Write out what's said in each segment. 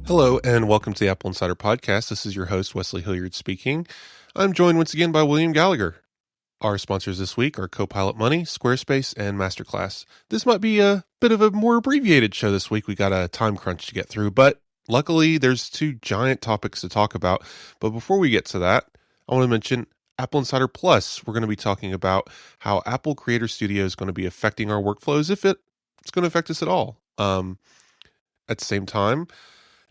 Hello, and welcome to the Apple Insider Podcast. This is your host, Wes Hilliard speaking. I'm joined once again by William Gallagher. Our sponsors this week are Copilot Money, Squarespace, and MasterClass. This might be a bit of a more abbreviated show this week. We got a time crunch to get through, but luckily there's two giant topics to talk about. But before we get to that, I want to mention Apple Insider Plus. We're going to be talking about how Apple Creator Studio is going to be affecting our workflows, if it's going to affect us at all. At the same time,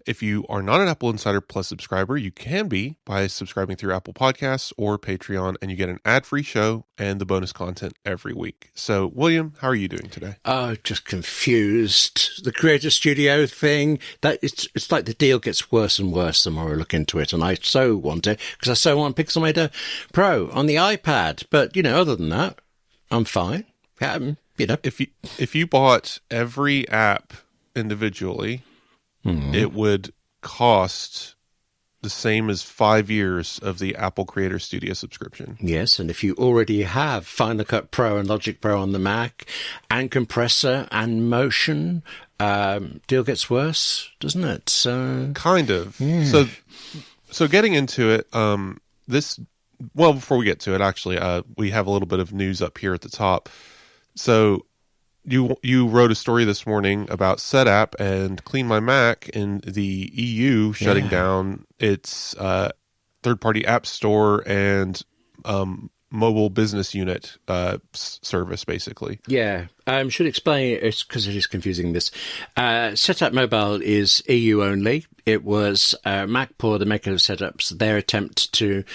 if you are not an Apple Insider Plus subscriber, you can be by subscribing through Apple Podcasts or Patreon, and you get an ad-free show and the bonus content every week. So, William, how are you doing today? Just confused. The Creator Studio thing, that it's like the deal gets worse and worse the more I look into it, and I so want it, because I so want Pixelmator Pro on the iPad. But, other than that, I'm fine. If you bought every app individually, it would cost the same as 5 years of the Apple Creator Studio subscription. Yes, and if you already have Final Cut Pro and Logic Pro on the Mac, and Compressor and Motion, deal gets worse, doesn't it? So kind of. Yeah. So getting into it, before we get to it, actually, we have a little bit of news up here at the top. So You wrote a story this morning about SetApp and Clean My Mac in the EU shutting down its third-party app store and mobile business unit service, basically. Yeah, should explain it because it is confusing. This SetApp Mobile is EU only. It was MacPaw, the maker of SetApps, their attempt to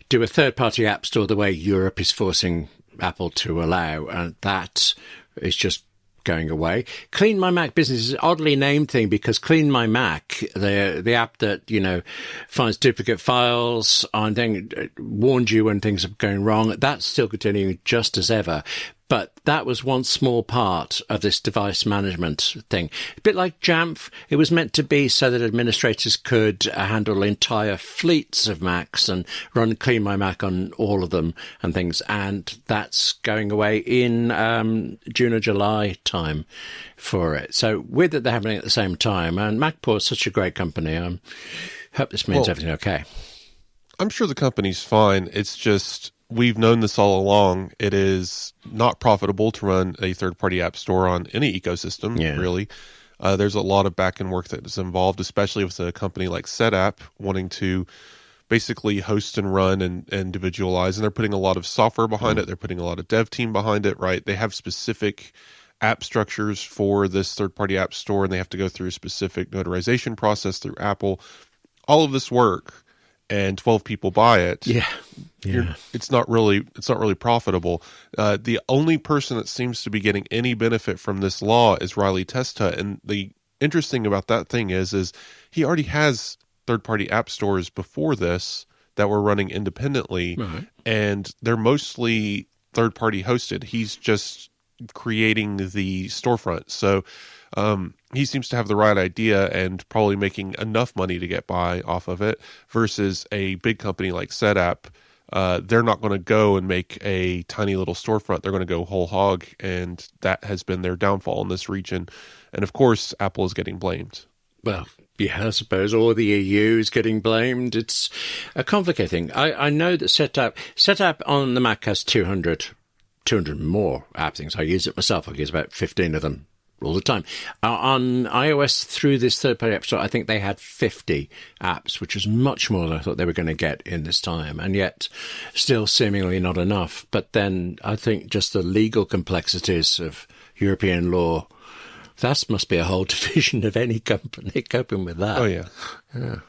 do a third-party app store the way Europe is forcing Apple to allow, and that is just going away. Clean My Mac Business is an oddly named thing because Clean My Mac, the app that, finds duplicate files and then warns you when things are going wrong, that's still continuing just as ever. But that was one small part of this device management thing. A bit like Jamf, it was meant to be so that administrators could handle entire fleets of Macs and run Clean My Mac on all of them and things. And that's going away in June or July time for it. So weird that they're happening at the same time. And MacPaw is such a great company. I hope this means everything okay. I'm sure the company's fine. It's just, we've known this all along. It is not profitable to run a third-party app store on any ecosystem, really. There's a lot of back-end work that is involved, especially with a company like SetApp wanting to basically host and run and individualize. And they're putting a lot of software behind it. They're putting a lot of dev team behind it, right? They have specific app structures for this third-party app store, and they have to go through a specific notarization process through Apple. All of this work, and 12 people buy it. It's not really profitable. The only person that seems to be getting any benefit from this law is Riley Testa. And the interesting about that thing is he already has third-party app stores before this that were running independently, and they're mostly third-party hosted. He's just creating the storefront. So he seems to have the right idea and probably making enough money to get by off of it, versus a big company like SetApp. They're not going to go and make a tiny little storefront. They're going to go whole hog, and that has been their downfall in this region. And of course, Apple is getting blamed. Well, yeah, I suppose, or the EU is getting blamed. It's a complicated thing. I know that SetApp on the Mac has 200 more app things. I use it myself. I use about 15 of them all the time. On iOS, through this third-party app store, I think they had 50 apps, which is much more than I thought they were going to get in this time, and yet still seemingly not enough. But then I think just the legal complexities of European law, that must be a whole division of any company coping with that. Oh, yeah.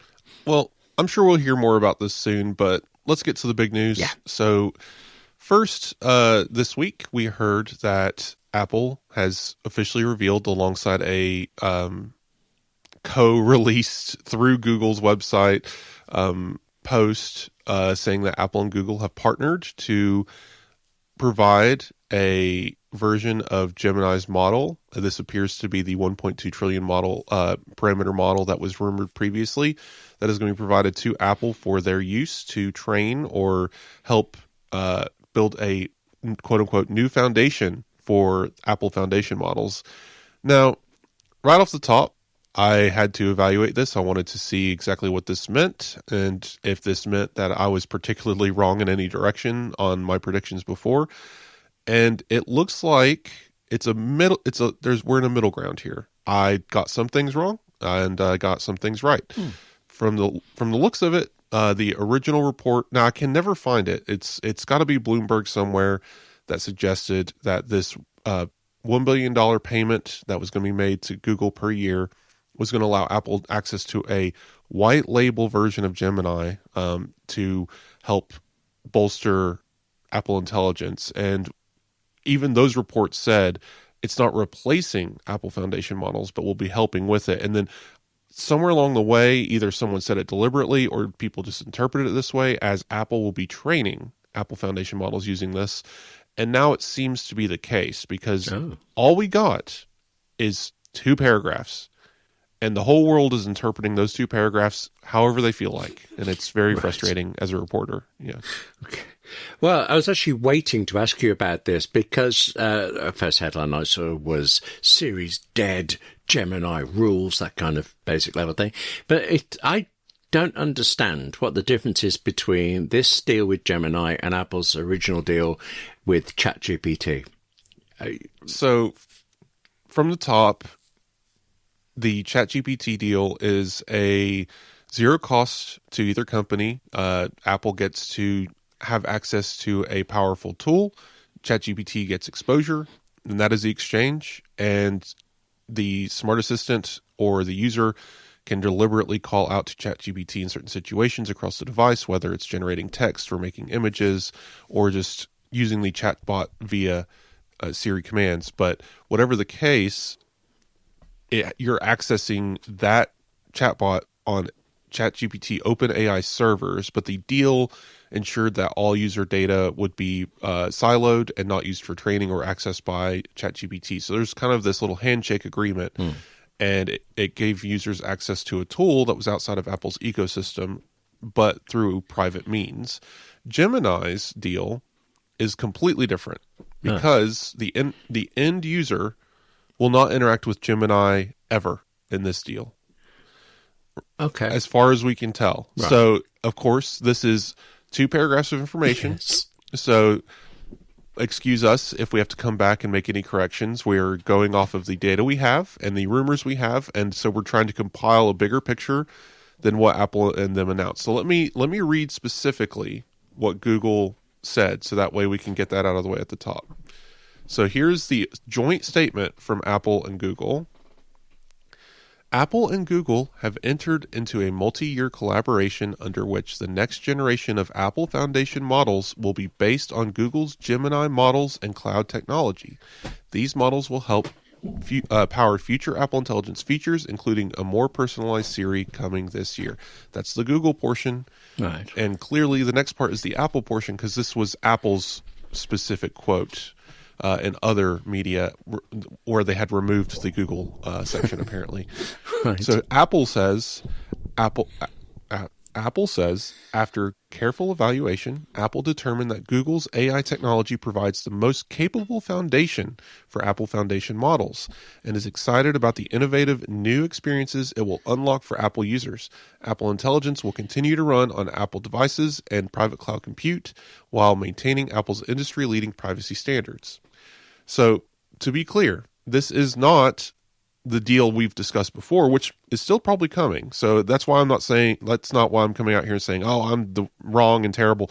Well, I'm sure we'll hear more about this soon, but let's get to the big news. Yeah. So first, this week, we heard that Apple has officially revealed, alongside a co-released through Google's website post, saying that Apple and Google have partnered to provide a version of Gemini's model. This appears to be the 1.2 trillion model, parameter model that was rumored previously, that is going to be provided to Apple for their use to train or help build a quote-unquote new foundation for Apple Foundation models. Now, right off the top, I had to evaluate this. I wanted to see exactly what this meant, and if this meant that I was particularly wrong in any direction on my predictions before. And it looks like we're in a middle ground here. I got some things wrong, and I got some things right. From the looks of it, the original report. Now I can never find it. It's got to be Bloomberg somewhere that suggested that this $1 billion payment that was going to be made to Google per year was going to allow Apple access to a white label version of Gemini to help bolster Apple Intelligence. And even those reports said it's not replacing Apple Foundation models, but will be helping with it. And then somewhere along the way, either someone said it deliberately or people just interpreted it this way, as Apple will be training Apple Foundation models using this. And now it seems to be the case, because all we got is 2 paragraphs. And the whole world is interpreting those 2 paragraphs however they feel like. And it's very frustrating as a reporter. Yeah. Okay. Well, I was actually waiting to ask you about this because first headline I saw was series dead, Gemini rules, that kind of basic level thing. But I don't understand what the difference is between this deal with Gemini and Apple's original deal with ChatGPT. So from the top, the ChatGPT deal is a zero cost to either company. Apple gets to have access to a powerful tool. ChatGPT gets exposure, and that is the exchange. And the smart assistant or the user can deliberately call out to ChatGPT in certain situations across the device, whether it's generating text or making images or just using the chatbot via Siri commands. But whatever the case, you're accessing that chatbot on ChatGPT OpenAI servers, but the deal ensured that all user data would be siloed and not used for training or accessed by ChatGPT. So there's kind of this little handshake agreement, and it gave users access to a tool that was outside of Apple's ecosystem, but through private means. Gemini's deal is completely different because the end user will not interact with Gemini ever in this deal. Okay. As far as we can tell. Right. So, of course, this is 2 paragraphs of information. Yes. So, excuse us if we have to come back and make any corrections. We're going off of the data we have and the rumors we have, and so we're trying to compile a bigger picture than what Apple and them announced. So let me read specifically what Google said, so that way we can get that out of the way at the top. So here's the joint statement from Apple and Google. Apple and Google have entered into a multi-year collaboration under which the next generation of Apple Foundation models will be based on Google's Gemini models and cloud technology. These models will help power future Apple Intelligence features, including a more personalized Siri coming this year. That's the Google portion. Right. And clearly the next part is the Apple portion, because this was Apple's specific quote in other media where they had removed the Google section, apparently. Right. So Apple says, after careful evaluation, Apple determined that Google's AI technology provides the most capable foundation for Apple Foundation models and is excited about the innovative new experiences it will unlock for Apple users. Apple Intelligence will continue to run on Apple devices and private cloud compute while maintaining Apple's industry-leading privacy standards. So, to be clear, this is not the deal we've discussed before, which is still probably coming. So that's why that's not why I'm coming out here and saying, oh, I'm wrong and terrible.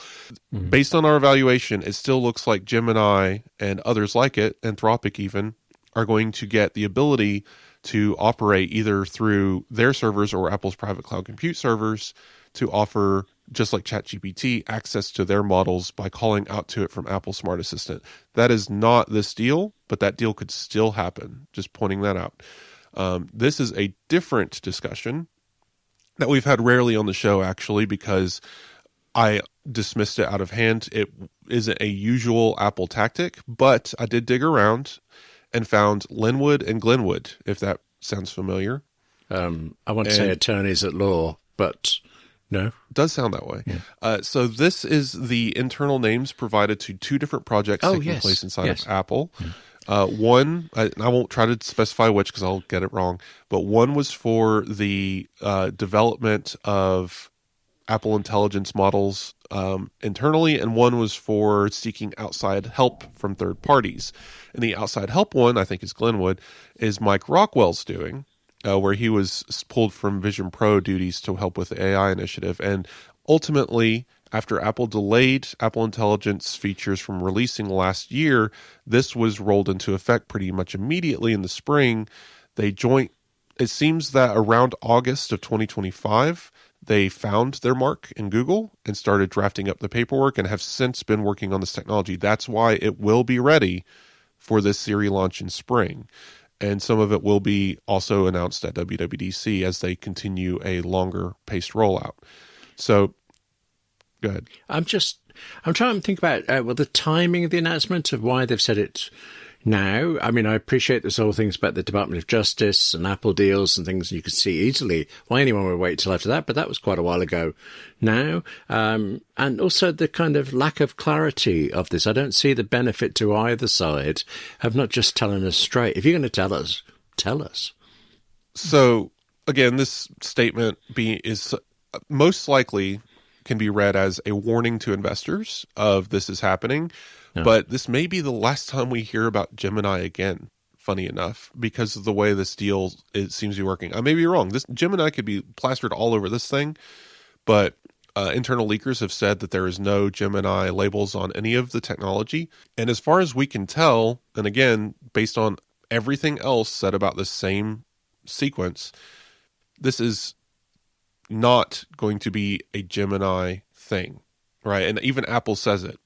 Mm-hmm. Based on our evaluation, it still looks like Gemini and others like it, Anthropic even, are going to get the ability to operate either through their servers or Apple's private cloud compute servers to offer, just like ChatGPT, access to their models by calling out to it from Apple Smart Assistant. That is not this deal, but that deal could still happen. Just pointing that out. This is a different discussion that we've had rarely on the show, actually, because I dismissed it out of hand. It isn't a usual Apple tactic, but I did dig around and found Linwood and Glenwood, if that sounds familiar. I want to say attorneys at law, but no. It does sound that way. Yeah. So this is the internal names provided to 2 different projects taking place inside of Apple. One, I won't try to specify which because I'll get it wrong, but one was for the development of Apple Intelligence models internally, and one was for seeking outside help from third parties. And the outside help one, I think is Glenwood, is Mike Rockwell's doing, where he was pulled from Vision Pro duties to help with the AI initiative. And ultimately, after Apple delayed Apple Intelligence features from releasing last year, this was rolled into effect pretty much immediately in the spring. It seems that around August of 2025, they found their mark in Google and started drafting up the paperwork and have since been working on this technology. That's why it will be ready for this Siri launch in spring. And some of it will be also announced at WWDC as they continue a longer paced rollout. So, go ahead. I'm trying to think about the timing of the announcement of why they've said it now. I mean, I appreciate there's all things about the Department of Justice and Apple deals and things you could see easily why anyone would wait till after that, but that was quite a while ago now. And also the kind of lack of clarity of this. I don't see the benefit to either side of not just telling us straight. If you're going to tell us, tell us. So, again, this statement is most likely can be read as a warning to investors of this is happening. No. But this may be the last time we hear about Gemini again, funny enough, because of the way this deal seems to be working. I may be wrong. This Gemini could be plastered all over this thing, but internal leakers have said that there is no Gemini labels on any of the technology. And as far as we can tell, and again, based on everything else said about the same sequence, this is not going to be a Gemini thing, right? And even Apple says it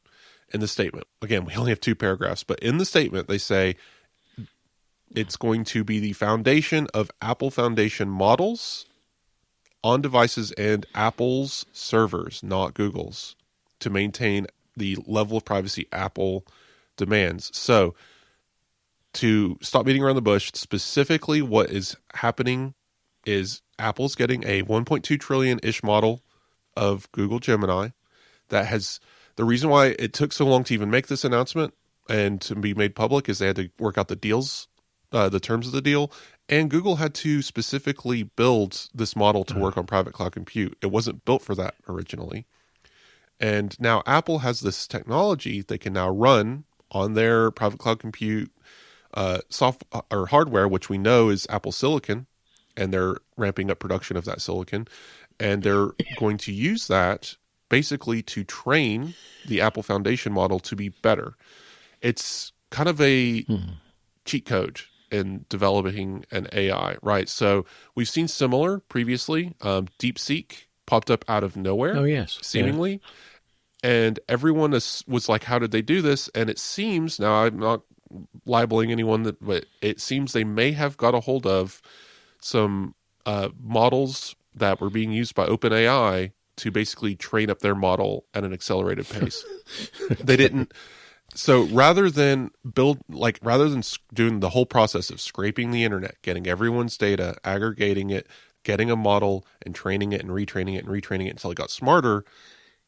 in the statement. Again, we only have 2 paragraphs, but in the statement they say it's going to be the foundation of Apple Foundation models on devices and Apple's servers, not Google's, to maintain the level of privacy Apple demands. So, to stop beating around the bush, specifically what is happening is Apple's getting a 1.2 trillion-ish model of Google Gemini that has... The reason why it took so long to even make this announcement and to be made public is they had to work out the deals, the terms of the deal, and Google had to specifically build this model to work on private cloud compute. It wasn't built for that originally. And now Apple has this technology they can now run on their private cloud compute software or hardware, which we know is Apple Silicon, and they're ramping up production of that silicon, and they're going to use that basically to train the Apple Foundation model to be better. It's kind of a cheat code in developing an AI, right? So we've seen similar previously. DeepSeek popped up out of nowhere. Oh, yes. Seemingly. Yeah. And everyone was like, how did they do this? And it seems, now I'm not libeling anyone, but it seems they may have got a hold of some models that were being used by OpenAI to basically train up their model at an accelerated pace. They didn't. So rather than doing the whole process of scraping the internet, getting everyone's data, aggregating it, getting a model and training it and retraining it and retraining it until it got smarter,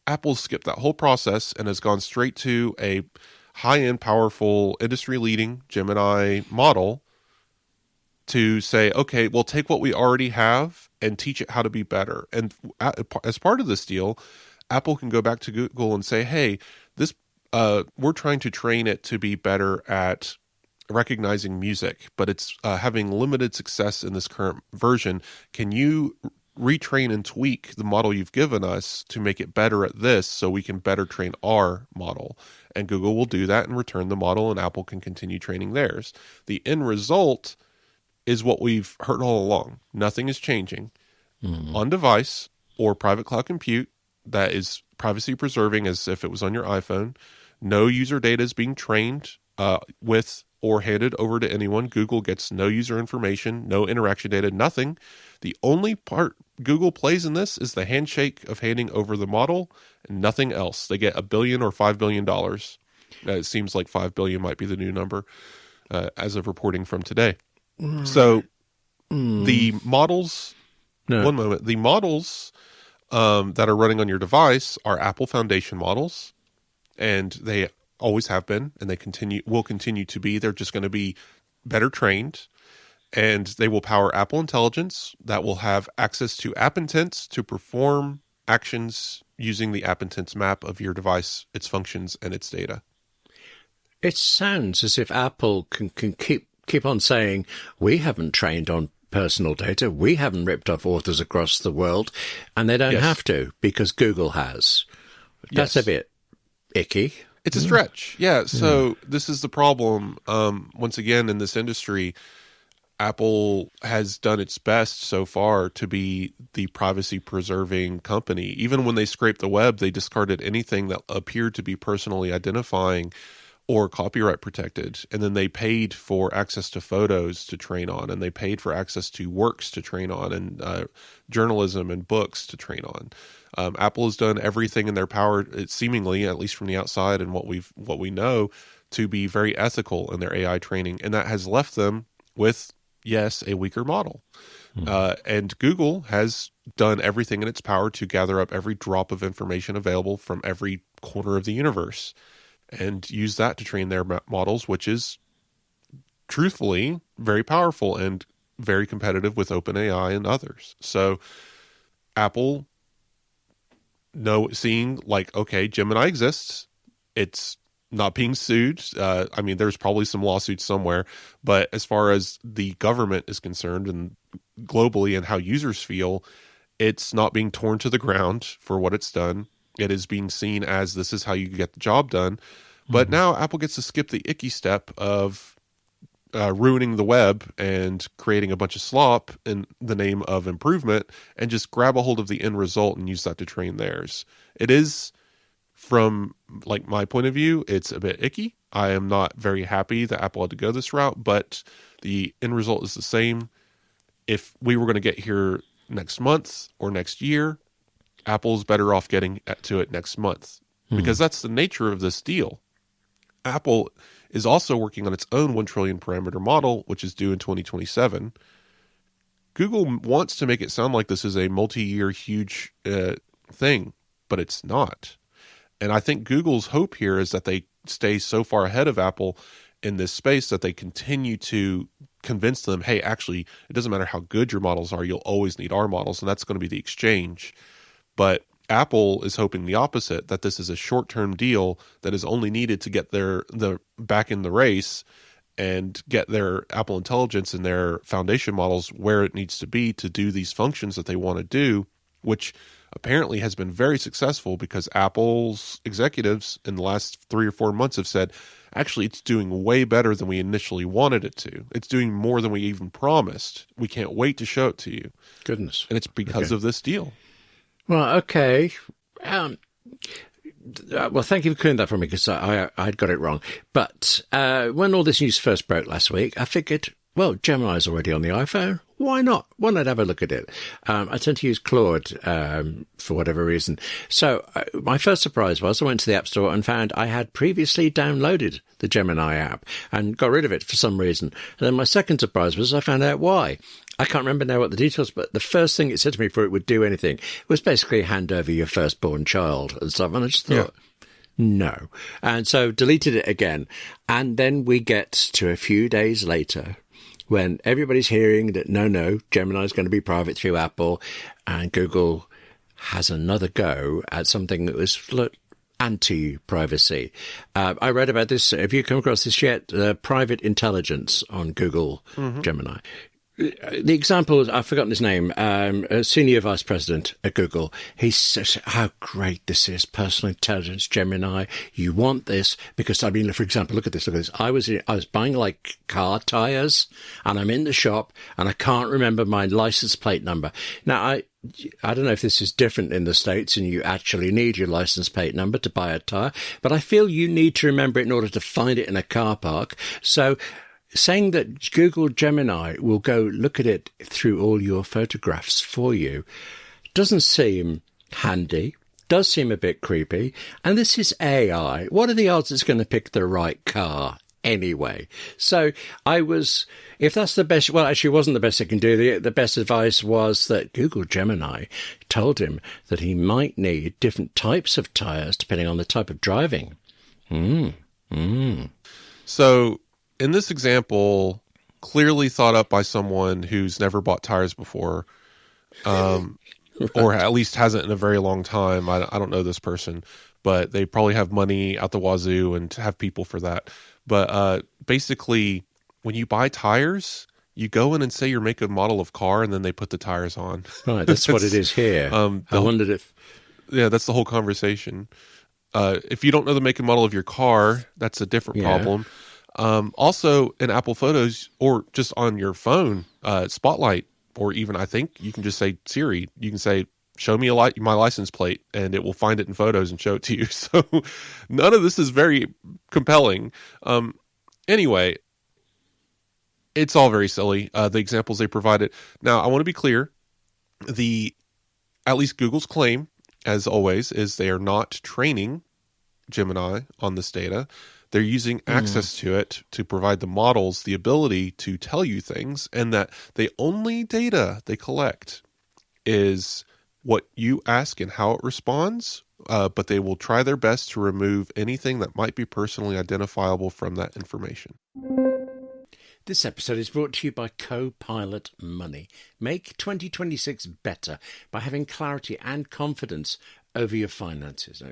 Apple skipped that whole process and has gone straight to a high-end, powerful, industry-leading Gemini model to say, okay, we'll take what we already have and teach it how to be better. And as part of this deal, Apple can go back to Google and say, hey, this we're trying to train it to be better at recognizing music, but it's having limited success in this current version. Can you retrain and tweak the model you've given us to make it better at this so we can better train our model? And Google will do that and return the model, and Apple can continue training theirs. The end result is what we've heard all along. Nothing is changing. On device or private cloud compute that is privacy preserving as if it was on your iPhone. No user data is being trained with or handed over to anyone. Google gets no user information, no interaction data, nothing. The only part Google plays in this is the handshake of handing over the model and nothing else. They get $1 billion or $5 billion. It seems like $5 billion might be the new number as of reporting from today. So the models, one moment, the models that are running on your device are Apple Foundation models, and they always have been, and will continue to be. They're just going to be better trained, and they will power Apple Intelligence that will have access to app intents to perform actions using the app intents map of your device, its functions, and its data. It sounds as if Apple can keep on saying, we haven't trained on personal data, we haven't ripped off authors across the world, and they don't have to because Google has. That's a bit icky. It's a stretch. Yeah. So this is the problem. Once again, in this industry, Apple has done its best so far to be the privacy-preserving company. Even when they scraped the web, they discarded anything that appeared to be personally identifying or copyright protected. And then they paid for access to photos to train on, and they paid for access to works to train on, and journalism and books to train on. Apple has done everything in their power, seemingly, at least from the outside and what we know, to be very ethical in their AI training. And that has left them with, yes, a weaker model. And Google has done everything in its power to gather up every drop of information available from every corner of the universe and use that to train their models, which is truthfully very powerful and very competitive with OpenAI and others. So Apple, seeing like, okay, Gemini exists, it's not being sued. I mean, there's probably some lawsuits somewhere, but as far as the government is concerned and globally and how users feel, it's not being torn to the ground for what it's done. It is being seen as this is how you get the job done. But now Apple gets to skip the icky step of ruining the web and creating a bunch of slop in the name of improvement and just grab a hold of the end result and use that to train theirs. It is, from like my point of view, it's a bit icky. I am not very happy that Apple had to go this route, but the end result is the same. If we were going to get here next month or next year, Apple's better off getting to it next month because that's the nature of this deal. Apple is also working on its own 1 trillion parameter model, which is due in 2027. Google wants to make it sound like this is a multi-year huge thing, but it's not. And I think Google's hope here is that they stay so far ahead of Apple in this space that they continue to convince them, hey, actually, it doesn't matter how good your models are, you'll always need our models, and that's going to be the exchange. But Apple is hoping the opposite, that this is a short-term deal that is only needed to get the back in the race and get their Apple Intelligence and their foundation models where it needs to be to do these functions that they want to do, which apparently has been very successful because Apple's executives in the last 3 or 4 months have said, actually, it's doing way better than we initially wanted it to. It's doing more than we even promised. We can't wait to show it to you. Goodness. And it's because of this deal. Well, okay. Well, thank you for clearing that for me because I'd got it wrong. But when all this news first broke last week, I figured, well, Gemini's already on the iPhone. Why not? Why not have a look at it? I tend to use Claude for whatever reason. So my first surprise was I went to the App Store and found I had previously downloaded the Gemini app and got rid of it for some reason. And then my second surprise was I found out why. I can't remember now what the details, but the first thing it said to me before it would do anything was basically hand over your firstborn child and stuff. And I just thought, no. And so deleted it again. And then we get to a few days later when everybody's hearing that, no, Gemini is going to be private through Apple, and Google has another go at something that was anti-privacy. I read about this. Have you come across this yet? Private intelligence on Google Gemini. The example, I've forgotten his name, a senior vice president at Google. He says how great this is, personal intelligence, Gemini. You want this because, I mean, for example, look at this. I was buying like car tires, and I'm in the shop, and I can't remember my license plate number. Now, I don't know if this is different in the States and you actually need your license plate number to buy a tire, but I feel you need to remember it in order to find it in a car park. So saying that Google Gemini will go look at it through all your photographs for you doesn't seem handy, does seem a bit creepy. And this is AI. What are the odds it's going to pick the right car anyway? So if that's the best, well, actually it wasn't the best it can do. The best advice was that Google Gemini told him that he might need different types of tires depending on the type of driving. So in this example, clearly thought up by someone who's never bought tires before, or at least hasn't in a very long time. I don't know this person, but they probably have money out the wazoo and have people for that. But basically, when you buy tires, you go in and say your make and model of car, and then they put the tires on. Right, that's what it is here. I wondered if... Yeah, that's the whole conversation. If you don't know the make and model of your car, that's a different problem. Also, in Apple Photos, or just on your phone, Spotlight, or even I think you can just say Siri, you can say, show me my license plate, and it will find it in Photos and show it to you. So none of this is very compelling. Anyway, it's all very silly, the examples they provided. Now, I want to be clear. At least Google's claim, as always, is they are not training Gemini on this data. They're using access to it to provide the models the ability to tell you things, and that the only data they collect is what you ask and how it responds, but they will try their best to remove anything that might be personally identifiable from that information. This episode is brought to you by Copilot Money. Make 2026 better by having clarity and confidence over your finances.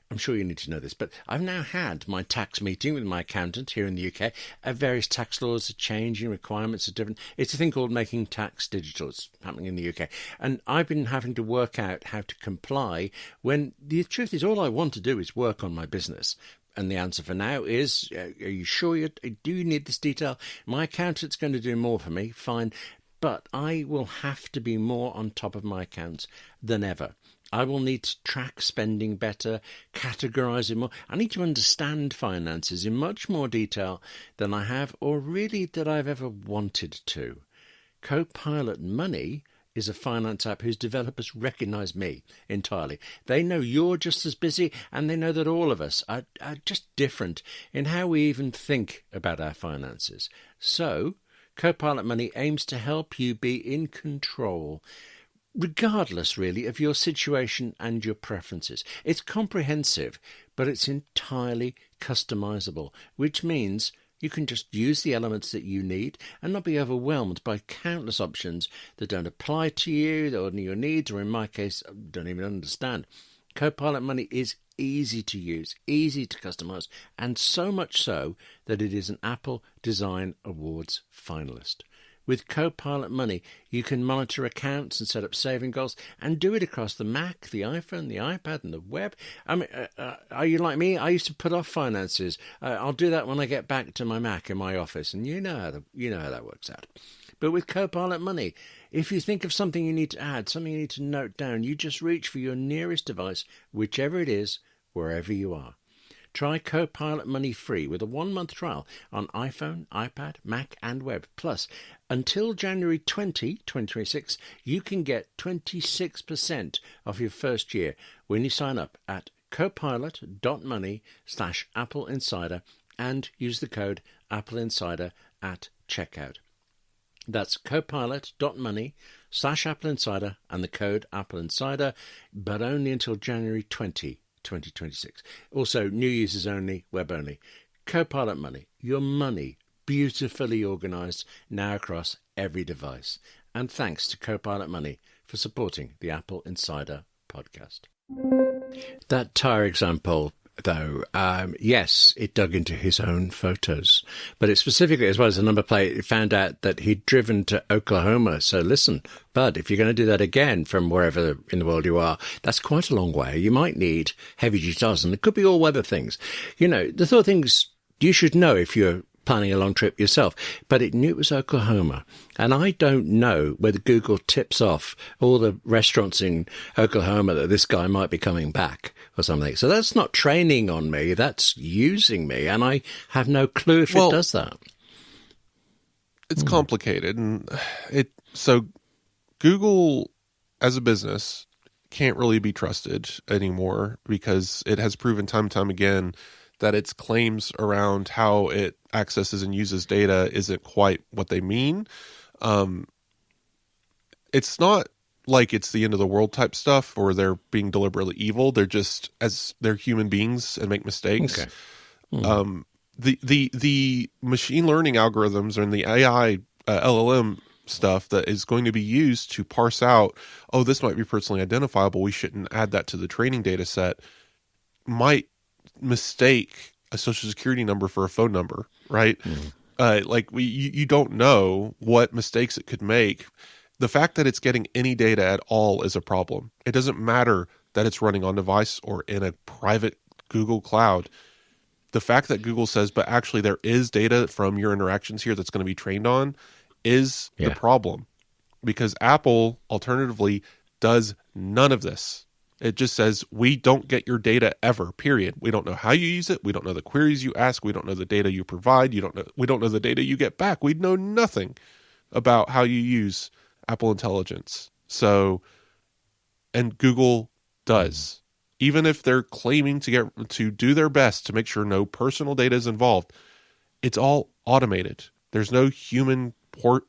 I'm sure you need to know this, but I've now had my tax meeting with my accountant here in the UK. Various tax laws are changing, requirements are different. It's a thing called making tax digital. It's happening in the UK. And I've been having to work out how to comply when the truth is all I want to do is work on my business. And the answer for now is, are you sure do you need this detail? My accountant's going to do more for me, fine. But I will have to be more on top of my accounts than ever. I will need to track spending better, categorise it more. I need to understand finances in much more detail than I have, or really that I've ever wanted to. Copilot Money is a finance app whose developers recognise me entirely. They know you're just as busy, and they know that all of us are just different in how we even think about our finances. So, Copilot Money aims to help you be in control, regardless, really, of your situation and your preferences. It's comprehensive, but it's entirely customisable, which means you can just use the elements that you need and not be overwhelmed by countless options that don't apply to you, or your needs, or in my case, don't even understand. Copilot Money is easy to use, easy to customize, and so much so that it is an Apple Design Awards finalist. With Copilot Money, you can monitor accounts and set up saving goals, and do it across the Mac, the iPhone, the iPad, and the web. I mean, are you like me? I used to put off finances. I'll do that when I get back to my Mac in my office, and you know how that works out. But with Copilot Money, if you think of something you need to add, something you need to note down, you just reach for your nearest device, whichever it is, wherever you are. Try Copilot Money free with a 1-month trial on iPhone, iPad, Mac, and web. Plus, until January 20, 2026, you can get 26% off your first year when you sign up at copilot.money/AppleInsider and use the code AppleInsider at checkout. That's copilot.money/AppleInsider and the code AppleInsider, but only until January 20, 2026. Also, new users only, web only. Copilot Money, your money beautifully organised now across every device. And thanks to Copilot Money for supporting the Apple Insider podcast. That tire example, though, yes, it dug into his own photos, but it specifically, as well as the number plate, it found out that he'd driven to Oklahoma. So listen, bud, if you're going to do that again from wherever in the world you are, that's quite a long way. You might need heavy-duty tires, and it could be all weather things. You know, the sort of things you should know if you're planning a long trip yourself, but it knew it was Oklahoma. And I don't know whether Google tips off all the restaurants in Oklahoma that this guy might be coming back or something. So that's not training on me, that's using me, and I have no clue if it does that. It's complicated, and so Google as a business can't really be trusted anymore because it has proven time and time again that its claims around how it accesses and uses data isn't quite what they mean. It's not like it's the end of the world type stuff or they're being deliberately evil. They're just, as they're human beings and make mistakes. Okay. The machine learning algorithms and the AI LLM stuff that is going to be used to parse out, oh, this might be personally identifiable, we shouldn't add that to the training data set, might mistake a social security number for a phone number, right? You don't know what mistakes it could make. The fact that it's getting any data at all is a problem. It doesn't matter that it's running on device or in a private Google Cloud. The fact that Google says, but actually there is data from your interactions here that's going to be trained on is the problem. Because Apple, alternatively, does none of this. It just says, we don't get your data ever, period. We don't know how you use it. We don't know the queries you ask. We don't know the data you provide. We don't know the data you get back. We know nothing about how you use Apple Intelligence. So, and Google does. Even if they're claiming to do their best to make sure no personal data is involved, it's all automated. There's no human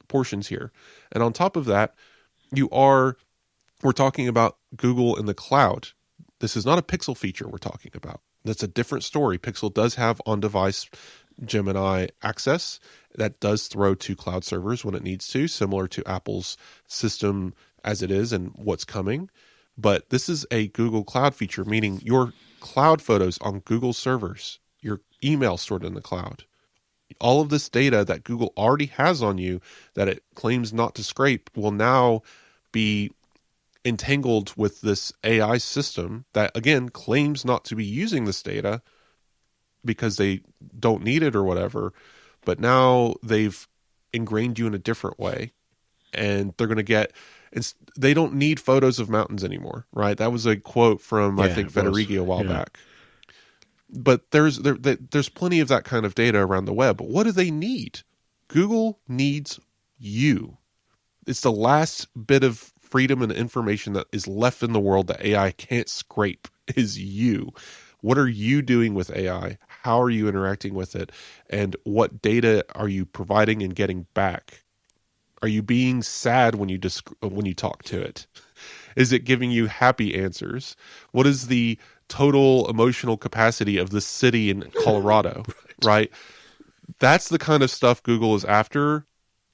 portions here. And on top of that, we're talking about Google in the cloud. This is not a Pixel feature we're talking about. That's a different story. Pixel does have on-device Gemini access that does throw to cloud servers when it needs to, similar to Apple's system as it is and what's coming. But this is a Google Cloud feature, meaning your cloud photos on Google servers, your email stored in the cloud. All of this data that Google already has on you that it claims not to scrape will now be entangled with this AI system that, again, claims not to be using this data because they don't need it or whatever. But now they've ingrained you in a different way. And they're going to they don't need photos of mountains anymore, right? That was a quote from, I think, Federighi a while back. But there's plenty of that kind of data around the web. But what do they need? Google needs you. It's the last bit of freedom and information that is left in the world that AI can't scrape is you. What are you doing with AI? How are you interacting with it? And what data are you providing and getting back? Are you being sad when you talk to it? Is it giving you happy answers? What is the total emotional capacity of the city in Colorado, right? That's the kind of stuff Google is after,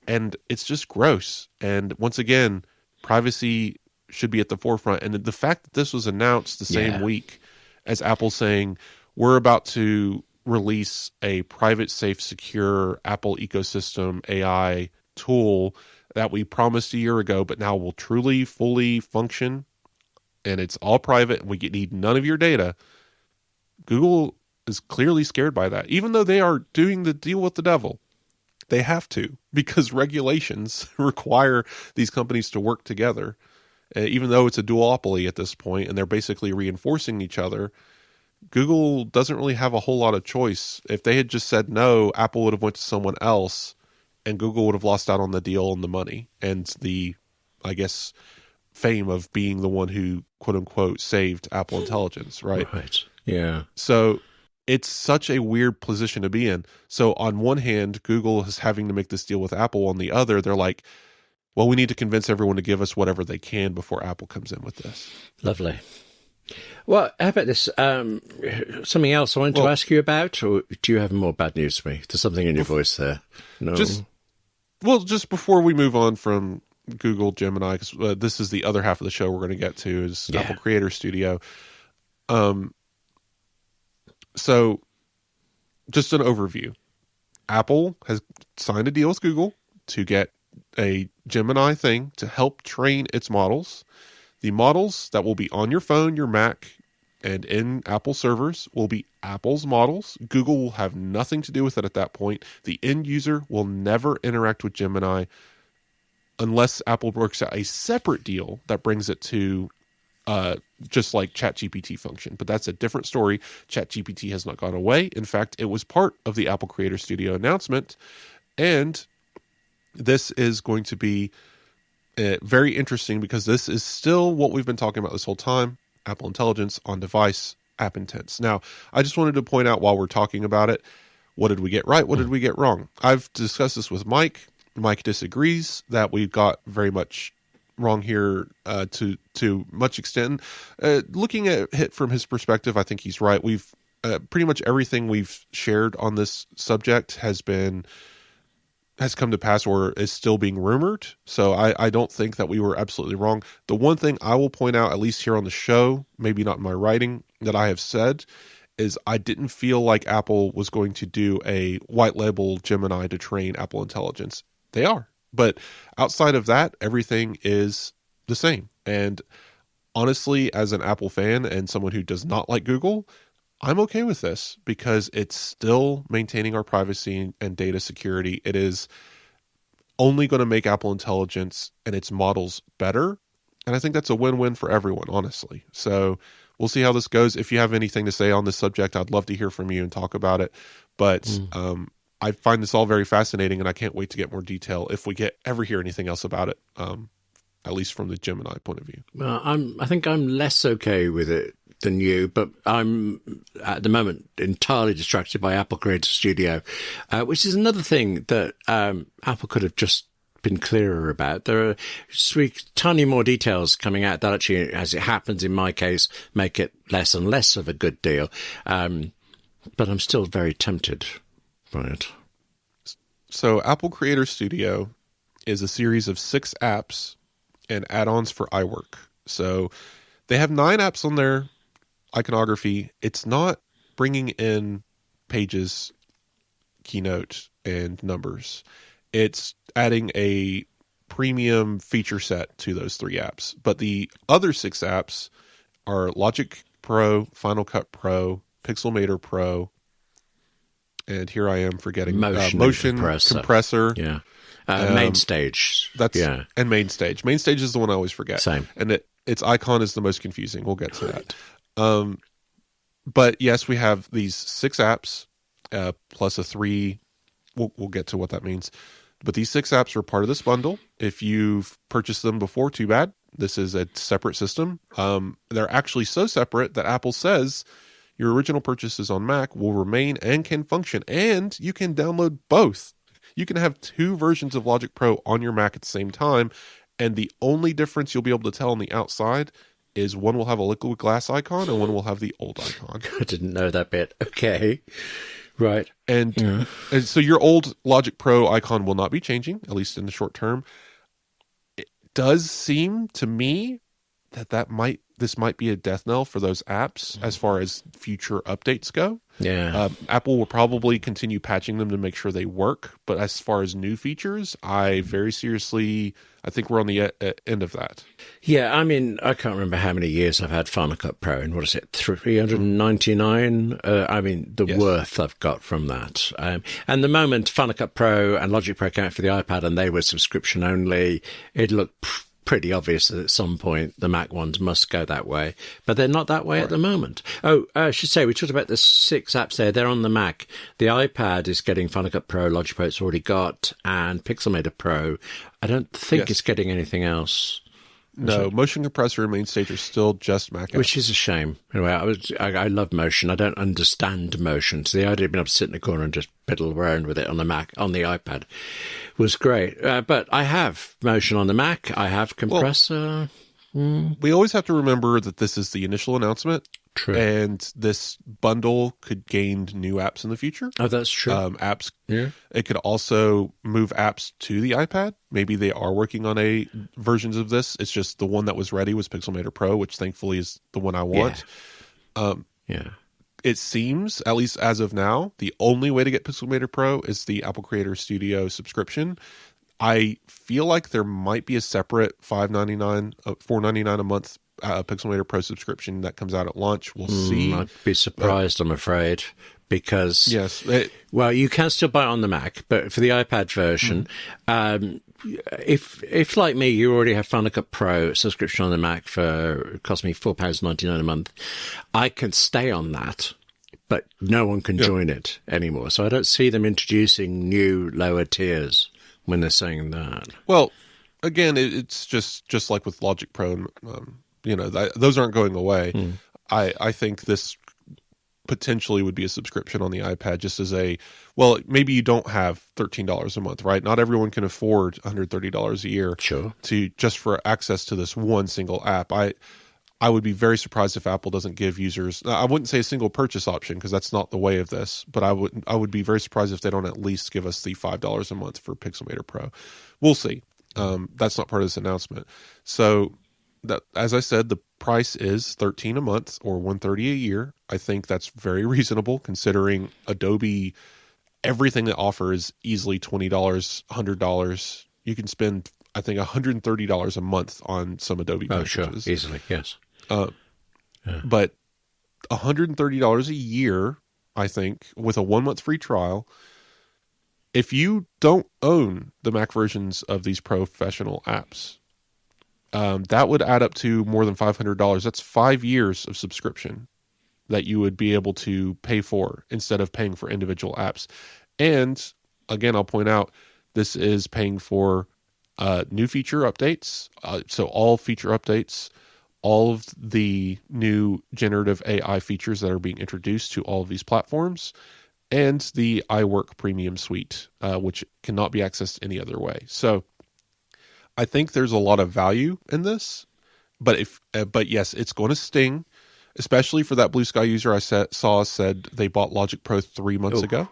and it's just gross. And once again, privacy should be at the forefront. And the fact that this was announced the same week as Apple saying, we're about to release a private, safe, secure Apple ecosystem AI tool that we promised a year ago, but now will truly, fully function, and it's all private, and we need none of your data. Google is clearly scared by that. Even though they are doing the deal with the devil, they have to, because regulations require these companies to work together. Even though it's a duopoly at this point, and they're basically reinforcing each other, Google doesn't really have a whole lot of choice. If they had just said no, Apple would have went to someone else, and Google would have lost out on the deal and the money and the, I guess, fame of being the one who, quote unquote, saved Apple Intelligence, right? Right. Yeah. So it's such a weird position to be in. So on one hand, Google is having to make this deal with Apple. On the other, they're like, well, we need to convince everyone to give us whatever they can before Apple comes in with this. Lovely. Well, how about this? Something else I wanted to ask you about, or do you have more bad news for me? There's something in your voice there. No. Just before we move on from Google Gemini, because this is the other half of the show we're going to get to, is Apple Creator Studio. So, just an overview. Apple has signed a deal with Google to get a Gemini thing to help train its models. The models that will be on your phone, your Mac, and in Apple servers will be Apple's models. Google will have nothing to do with it at that point. The end user will never interact with Gemini unless Apple works out a separate deal that brings it to just like ChatGPT function. But that's a different story. ChatGPT has not gone away. In fact, it was part of the Apple Creator Studio announcement. And this is going to be very interesting because this is still what we've been talking about this whole time. Apple Intelligence on device, app intents. Now, I just wanted to point out while we're talking about it, what did we get right? What did we get wrong? I've discussed this with Mike. Mike disagrees that we got very much wrong here to much extent. Looking at it from his perspective, I think he's right. We've pretty much everything we've shared on this subject has come to pass or is still being rumored. So I don't think that we were absolutely wrong. The one thing I will point out, at least here on the show, maybe not in my writing, that I have said is I didn't feel like Apple was going to do a white label Gemini to train Apple Intelligence. They are. But outside of that, everything is the same. And honestly, as an Apple fan and someone who does not like Google, I'm okay with this because it's still maintaining our privacy and data security. It is only going to make Apple Intelligence and its models better. And I think that's a win-win for everyone, honestly. So we'll see how this goes. If you have anything to say on this subject, I'd love to hear from you and talk about it. But I find this all very fascinating, and I can't wait to get more detail if we ever hear anything else about it, at least from the Gemini point of view. Well, I think I'm less okay with it than you, but I'm at the moment entirely distracted by Apple Creator Studio, which is another thing that Apple could have just been clearer about. There are tiny more details coming out that actually, as it happens in my case, make it less and less of a good deal. But I'm still very tempted by it. So Apple Creator Studio is a series of 6 apps and add-ons for iWork. So they have 9 apps on their iconography. It's not bringing in Pages, Keynote, and Numbers. It's adding a premium feature set to those 3 apps. But the other 6 apps are Logic Pro, Final Cut Pro, Pixelmator Pro, and here I am forgetting Motion Compressor. Yeah. Main Stage. And Main Stage. Main Stage is the one I always forget. Same. And its icon is the most confusing. We'll get to that. But yes, we have these 6 apps plus a 3. We'll get to what that means. But these 6 apps are part of this bundle. If you've purchased them before, too bad. This is a separate system. They're actually so separate that Apple says your original purchases on Mac will remain and can function, and you can download both. You can have 2 versions of Logic Pro on your Mac at the same time, and the only difference you'll be able to tell on the outside is one will have a liquid glass icon and one will have the old icon. I didn't know that bit. Okay. Right. And so your old Logic Pro icon will not be changing, at least in the short term. It does seem to me that this might be a death knell for those apps as far as future updates go. Yeah. Apple will probably continue patching them to make sure they work. But as far as new features, I think we're on the end of that. Yeah, I mean, I can't remember how many years I've had Final Cut Pro, and what is it, 399? I mean, the worth I've got from that. And the moment Final Cut Pro and Logic Pro came out for the iPad and they were subscription only, it looked pretty obvious that at some point the Mac ones must go that way, but they're not that way at the moment. Oh, I should say, we talked about the 6 apps there. They're on the Mac. The iPad is getting Final Cut Pro, Logic Pro it's already got, and Pixelmator Pro. I don't think it's getting anything else. No, Motion Compressor and Main Stage are still just Mac apps. Which is a shame. Anyway, I love Motion. I don't understand Motion. So the idea of being able to sit in the corner and just fiddle around with it on the Mac, on the iPad, was great. But I have Motion on the Mac. I have Compressor. We always have to remember that this is the initial announcement. True. And this bundle could gain new apps in the future. Oh, that's true. It could also move apps to the iPad. Maybe they are working on versions of this. It's just the one that was ready was Pixelmator Pro, which thankfully is the one I want. It seems, at least as of now, the only way to get Pixelmator Pro is the Apple Creator Studio subscription. I feel like there might be a separate $4.99 a month Pixelmator Pro subscription that comes out at launch. We'll see. I'd be surprised, I'm afraid, because you can still buy it on the Mac, but for the iPad version, if like me, you already have Final Cut Pro subscription on the Mac it cost me £4.99 a month, I can stay on that, but no one can join it anymore. So I don't see them introducing new lower tiers when they're saying that. Well, again, it's just like with Logic Pro. Those aren't going away. I think this potentially would be a subscription on the iPad just as maybe you don't have $13 a month, right? Not everyone can afford $130 a year for access to this one single app. I would be very surprised if Apple doesn't give users, I wouldn't say a single purchase option because that's not the way of this, but I would be very surprised if they don't at least give us the $5 a month for Pixelmator Pro. We'll see. That's not part of this announcement. So that, as I said, the price is $13 a month or $130 a year. I think that's very reasonable considering Adobe, everything they offer is easily $20, $100. You can spend, I think, $130 a month on some Adobe packages. Oh, sure. Easily, yes. But $130 a year, I think, with a 1 month free trial, if you don't own the Mac versions of these professional apps, that would add up to more than $500. That's 5 years of subscription that you would be able to pay for instead of paying for individual apps. And again, I'll point out, this is paying for new feature updates. So all feature updates, all of the new generative AI features that are being introduced to all of these platforms, and the iWork Premium Suite, which cannot be accessed any other way. So I think there's a lot of value in this, but yes, it's going to sting, especially for that Blue Sky user I saw said they bought Logic Pro 3 months ago.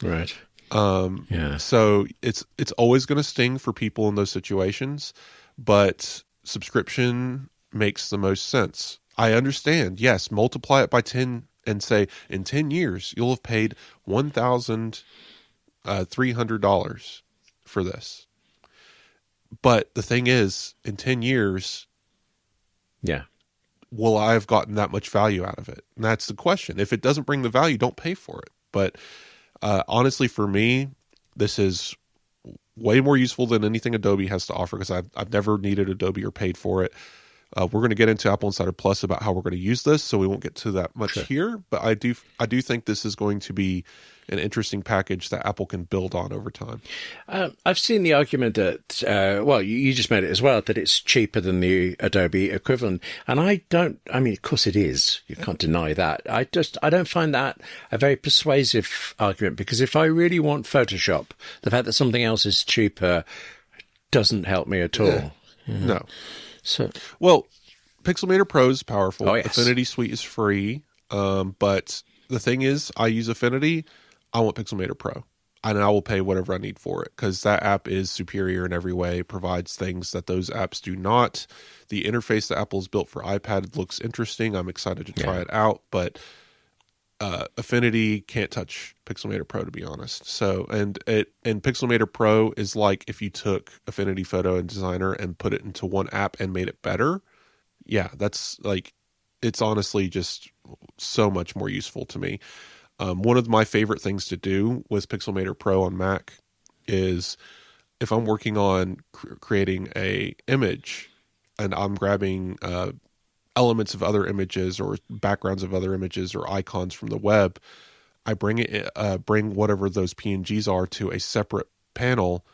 Right. So it's always going to sting for people in those situations, but subscription makes the most sense. I understand. Yes, multiply it by 10 and say in 10 years you'll have paid $1,300 for this. But the thing is, in 10 years, will I have gotten that much value out of it? And that's the question. If it doesn't bring the value, don't pay for it. But honestly, for me, this is way more useful than anything Adobe has to offer because I've never needed Adobe or paid for it. We're going to get into Apple Insider Plus about how we're going to use this, so we won't get to that much here. But I do think this is going to be an interesting package that Apple can build on over time. I've seen the argument that, you just made it as well, that it's cheaper than the Adobe equivalent. And of course it is. You can't deny that. I don't find that a very persuasive argument, because if I really want Photoshop, the fact that something else is cheaper doesn't help me at all. No. Well, Pixelmator Pro is powerful. Oh, yes. Affinity Suite is free. But the thing is, I use Affinity. I want Pixelmator Pro. And I will pay whatever I need for it because that app is superior in every way, provides things that those apps do not. The interface that Apple's built for iPad looks interesting. I'm excited to try it out. But Affinity can't touch Pixelmator Pro, to be honest. So, and Pixelmator Pro is like if you took Affinity Photo and Designer and put it into one app and made it better. Yeah, that's like, it's honestly just so much more useful to me. One of my favorite things to do with Pixelmator Pro on Mac is if I'm working on creating a image and I'm grabbing elements of other images or backgrounds of other images or icons from the web, I bring whatever those PNGs are to a separate panel,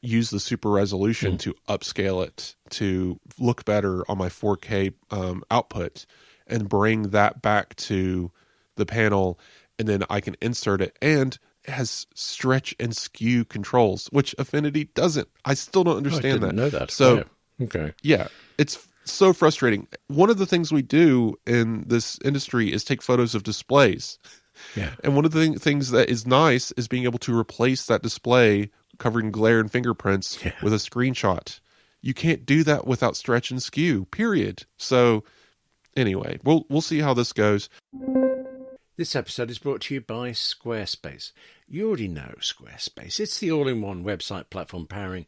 use the super resolution to upscale it to look better on my 4K output, and bring that back to the panel, and then I can insert it. And it has stretch and skew controls, which Affinity doesn't. I still don't understand I didn't know that. So, yeah, it's so frustrating. One of the things we do in this industry is take photos of displays. Yeah. And one of the things that is nice is being able to replace that display covering glare and fingerprints with a screenshot. You can't do that without stretch and skew, period. So anyway, we'll see how this goes. This episode is brought to you by Squarespace. You already know Squarespace. It's the all-in-one website platform powering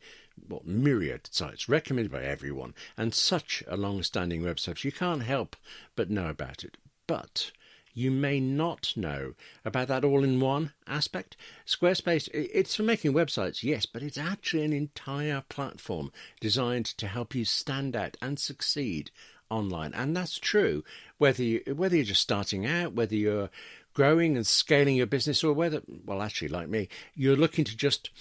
myriad sites recommended by everyone, and such a long-standing website you can't help but know about it. But you may not know about that all-in-one aspect. Squarespace, it's for making websites, yes, but it's actually an entire platform designed to help you stand out and succeed online. And that's true whether you're just starting out, whether you're growing and scaling your business, or whether, well, actually, like me, you're looking to just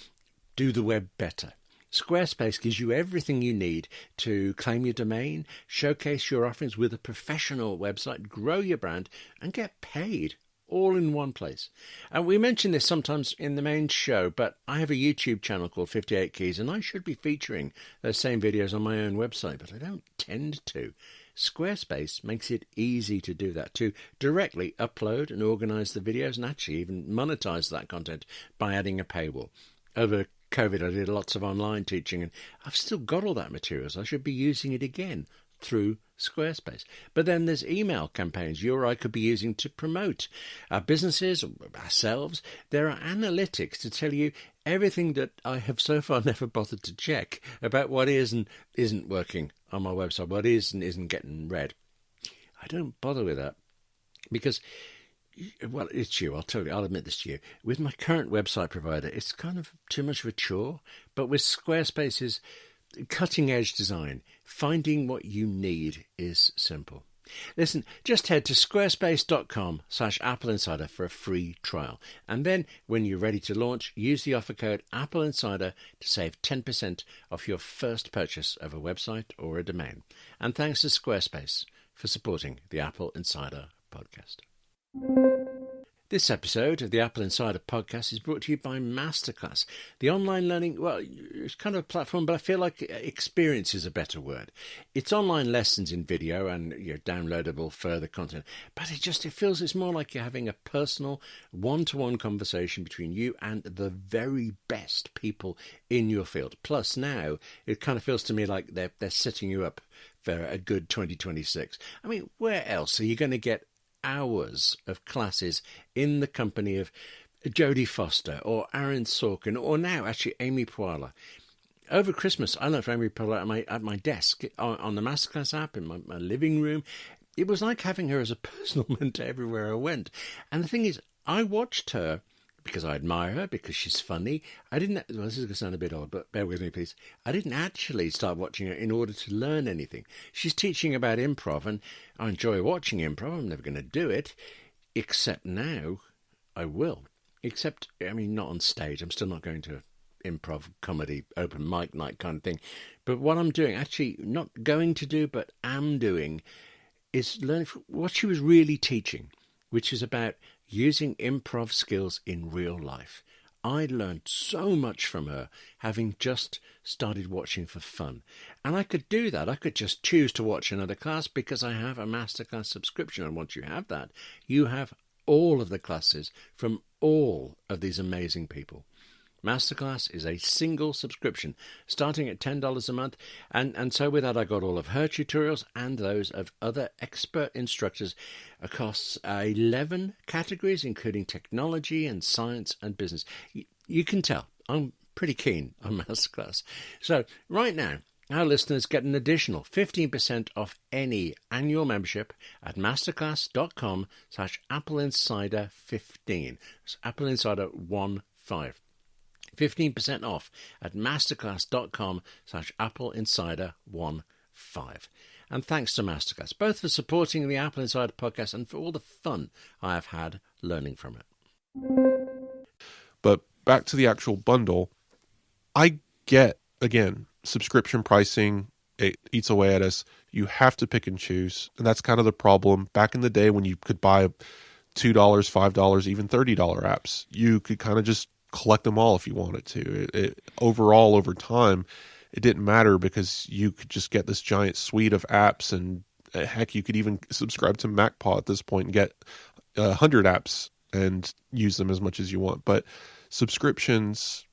do the web better. Squarespace gives you everything you need to claim your domain, showcase your offerings with a professional website, grow your brand, and get paid all in one place. And we mention this sometimes in the main show, but I have a YouTube channel called 58 Keys, and I should be featuring those same videos on my own website, but I don't tend to. Squarespace makes it easy to do that, to directly upload and organize the videos and actually even monetize that content by adding a paywall. Over COVID, I did lots of online teaching, and I've still got all that material, so I should be using it again through Squarespace. But then there's email campaigns you or I could be using to promote our businesses, ourselves. There are analytics to tell you everything that I have so far never bothered to check about what is and isn't working on my website, what is and isn't getting read. I don't bother with that because, well, it's you. I'll admit this to you. With my current website provider, it's kind of too much of a chore. But with Squarespace's cutting-edge design, finding what you need is simple. Listen, just head to squarespace.com/AppleInsider for a free trial. And then, when you're ready to launch, use the offer code AppleInsider to save 10% off your first purchase of a website or a domain. And thanks to Squarespace for supporting the Apple Insider podcast. This episode of the Apple Insider podcast is brought to you by MasterClass, the online learning, well, it's kind of a platform, but I feel like experience is a better word. It's online lessons in video and downloadable further content, but it feels it's more like you're having a personal one-to-one conversation between you and the very best people in your field. Plus now, it kind of feels to me like they're setting you up for a good 2026. I mean, where else are you going to get hours of classes in the company of Jodie Foster or Aaron Sorkin or now actually Amy Poehler? Over Christmas, I learned from Amy Poehler at my desk on the MasterClass app in my living room. It was like having her as a personal mentor everywhere I went. And the thing is, I watched her because I admire her, because she's funny. Well, this is going to sound a bit odd, but bear with me, please. I didn't actually start watching her in order to learn anything. She's teaching about improv, and I enjoy watching improv. I'm never going to do it, except now I will. Except, I mean, not on stage. I'm still not going to improv, comedy, open mic night kind of thing. But what I'm doing, actually not going to do, but am doing, is learning what she was really teaching, which is about using improv skills in real life. I learned so much from her, having just started watching for fun. And I could do that. I could just choose to watch another class because I have a MasterClass subscription. And once you have that, you have all of the classes from all of these amazing people. MasterClass is a single subscription starting at $10 a month, and so with that I got all of her tutorials and those of other expert instructors across 11 categories, including technology and science and business. You can tell I'm pretty keen on MasterClass. So right now, our listeners get an additional 15% off any annual membership at masterclass.com/AppleInsider15. It's AppleInsider15. 15% off at masterclass.com/AppleInsider15. And thanks to MasterClass, both for supporting the Apple Insider podcast and for all the fun I have had learning from it. But back to the actual bundle, I get, again, subscription pricing, it eats away at us. You have to pick and choose, and that's kind of the problem. Back in the day when you could buy $2, $5, even $30 apps, you could kind of just collect them all if you wanted to. Overall, over time, it didn't matter because you could just get this giant suite of apps, and heck, you could even subscribe to MacPaw at this point and get 100 apps and use them as much as you want. But subscriptions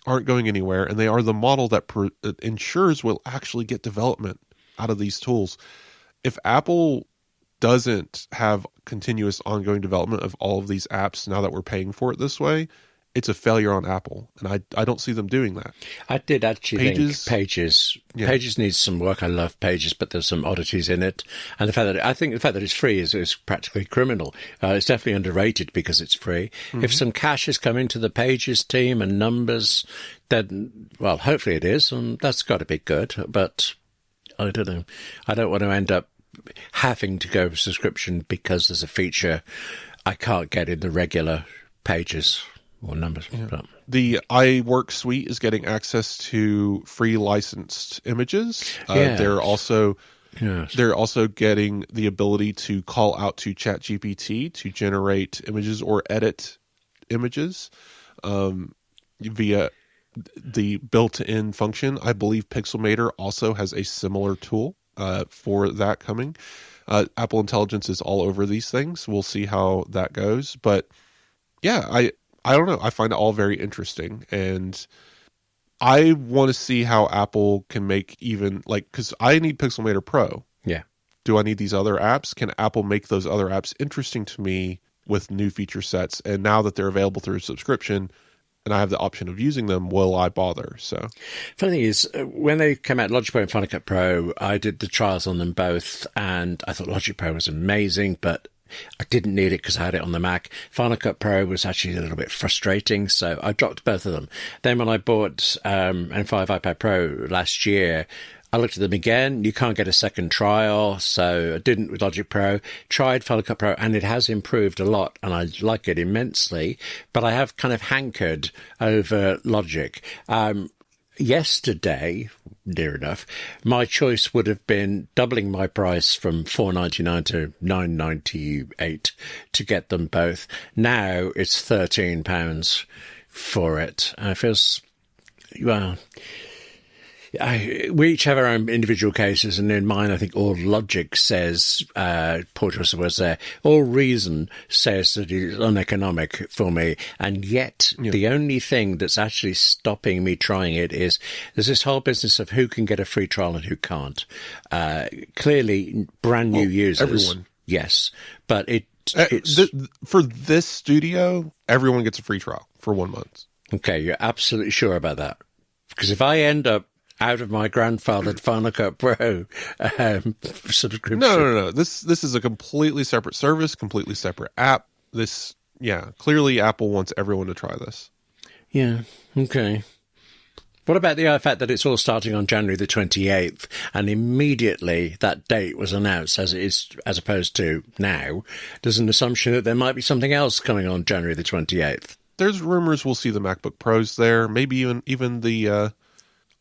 aren't going anywhere, and they are the model that ensures we'll actually get development out of these tools. If Apple doesn't have continuous ongoing development of all of these apps now that we're paying for it this way, it's a failure on Apple, and I don't see them doing that. I did actually think Pages needs some work. I love Pages, but there's some oddities in it, and the fact that it's free is practically criminal. It's definitely underrated because it's free. Mm-hmm. If some cash is coming to the Pages team and numbers, then well, hopefully it is, and that's got to be good. But I don't know. I don't want to end up having to go for subscription because there's a feature I can't get in the regular Pages or numbers. Yeah. The iWork suite is getting access to free licensed images. They're also getting the ability to call out to ChatGPT to generate images or edit images via the built-in function. I believe Pixelmator also has a similar tool. for that coming. Apple Intelligence is all over these things. We'll see how that goes. But yeah, I don't know. I find it all very interesting. And I want to see how Apple can make even, like, because I need Pixelmator Pro. Yeah. Do I need these other apps? Can Apple make those other apps interesting to me with new feature sets? And now that they're available through a subscription and I have the option of using them, will I bother? So, funny thing is, when they came out, Logic Pro and Final Cut Pro, I did the trials on them both, and I thought Logic Pro was amazing, but I didn't need it because I had it on the Mac. Final Cut Pro was actually a little bit frustrating, so I dropped both of them. Then when I bought M5 iPad Pro last year, I looked at them again. You can't get a second trial, so I didn't with Logic Pro. Tried Final Cut Pro, and it has improved a lot, and I like it immensely. But I have kind of hankered over Logic. Yesterday, near enough, my choice would have been doubling my price from $4.99 to $9.98 to get them both. Now it's £13 for it. And it feels, well, we each have our own individual cases, and in mine, I think all logic says, poor choice of words there, all reason says that it's uneconomic for me, and yet the only thing that's actually stopping me trying it is there's this whole business of who can get a free trial and who can't. Clearly, brand new users. Everyone. Yes, but for this studio, everyone gets a free trial for 1 month. Okay, you're absolutely sure about that? Because if I end up out of my grandfathered Final Cut Pro subscription. No. This is a completely separate service, completely separate app. Clearly Apple wants everyone to try this. Yeah, okay. What about the fact that it's all starting on January the 28th, and immediately that date was announced as it is, as opposed to now? There's an assumption that there might be something else coming on January the 28th. There's rumors we'll see the MacBook Pros there, maybe even the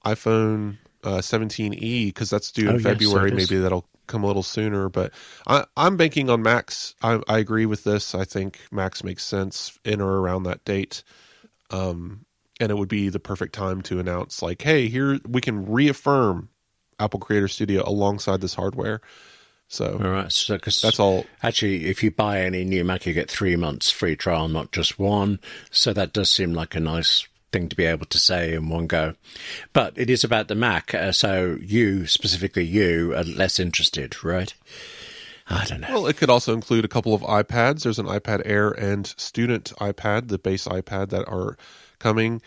iPhone 17e, because that's due in February. Yes, maybe that'll come a little sooner. But I'm banking on Macs. I agree with this. I think Macs makes sense in or around that date. And it would be the perfect time to announce, like, hey, here we can reaffirm Apple Creator Studio alongside this hardware. So, all right. So, cause that's all. Actually, if you buy any new Mac, you get 3 months free trial, not just one. So that does seem like a nice thing to be able to say in one go. But it is about the Mac, so specifically you, are less interested, right? I don't know. Well, it could also include a couple of iPads. There's an iPad Air and Student iPad, the base iPad, that are coming.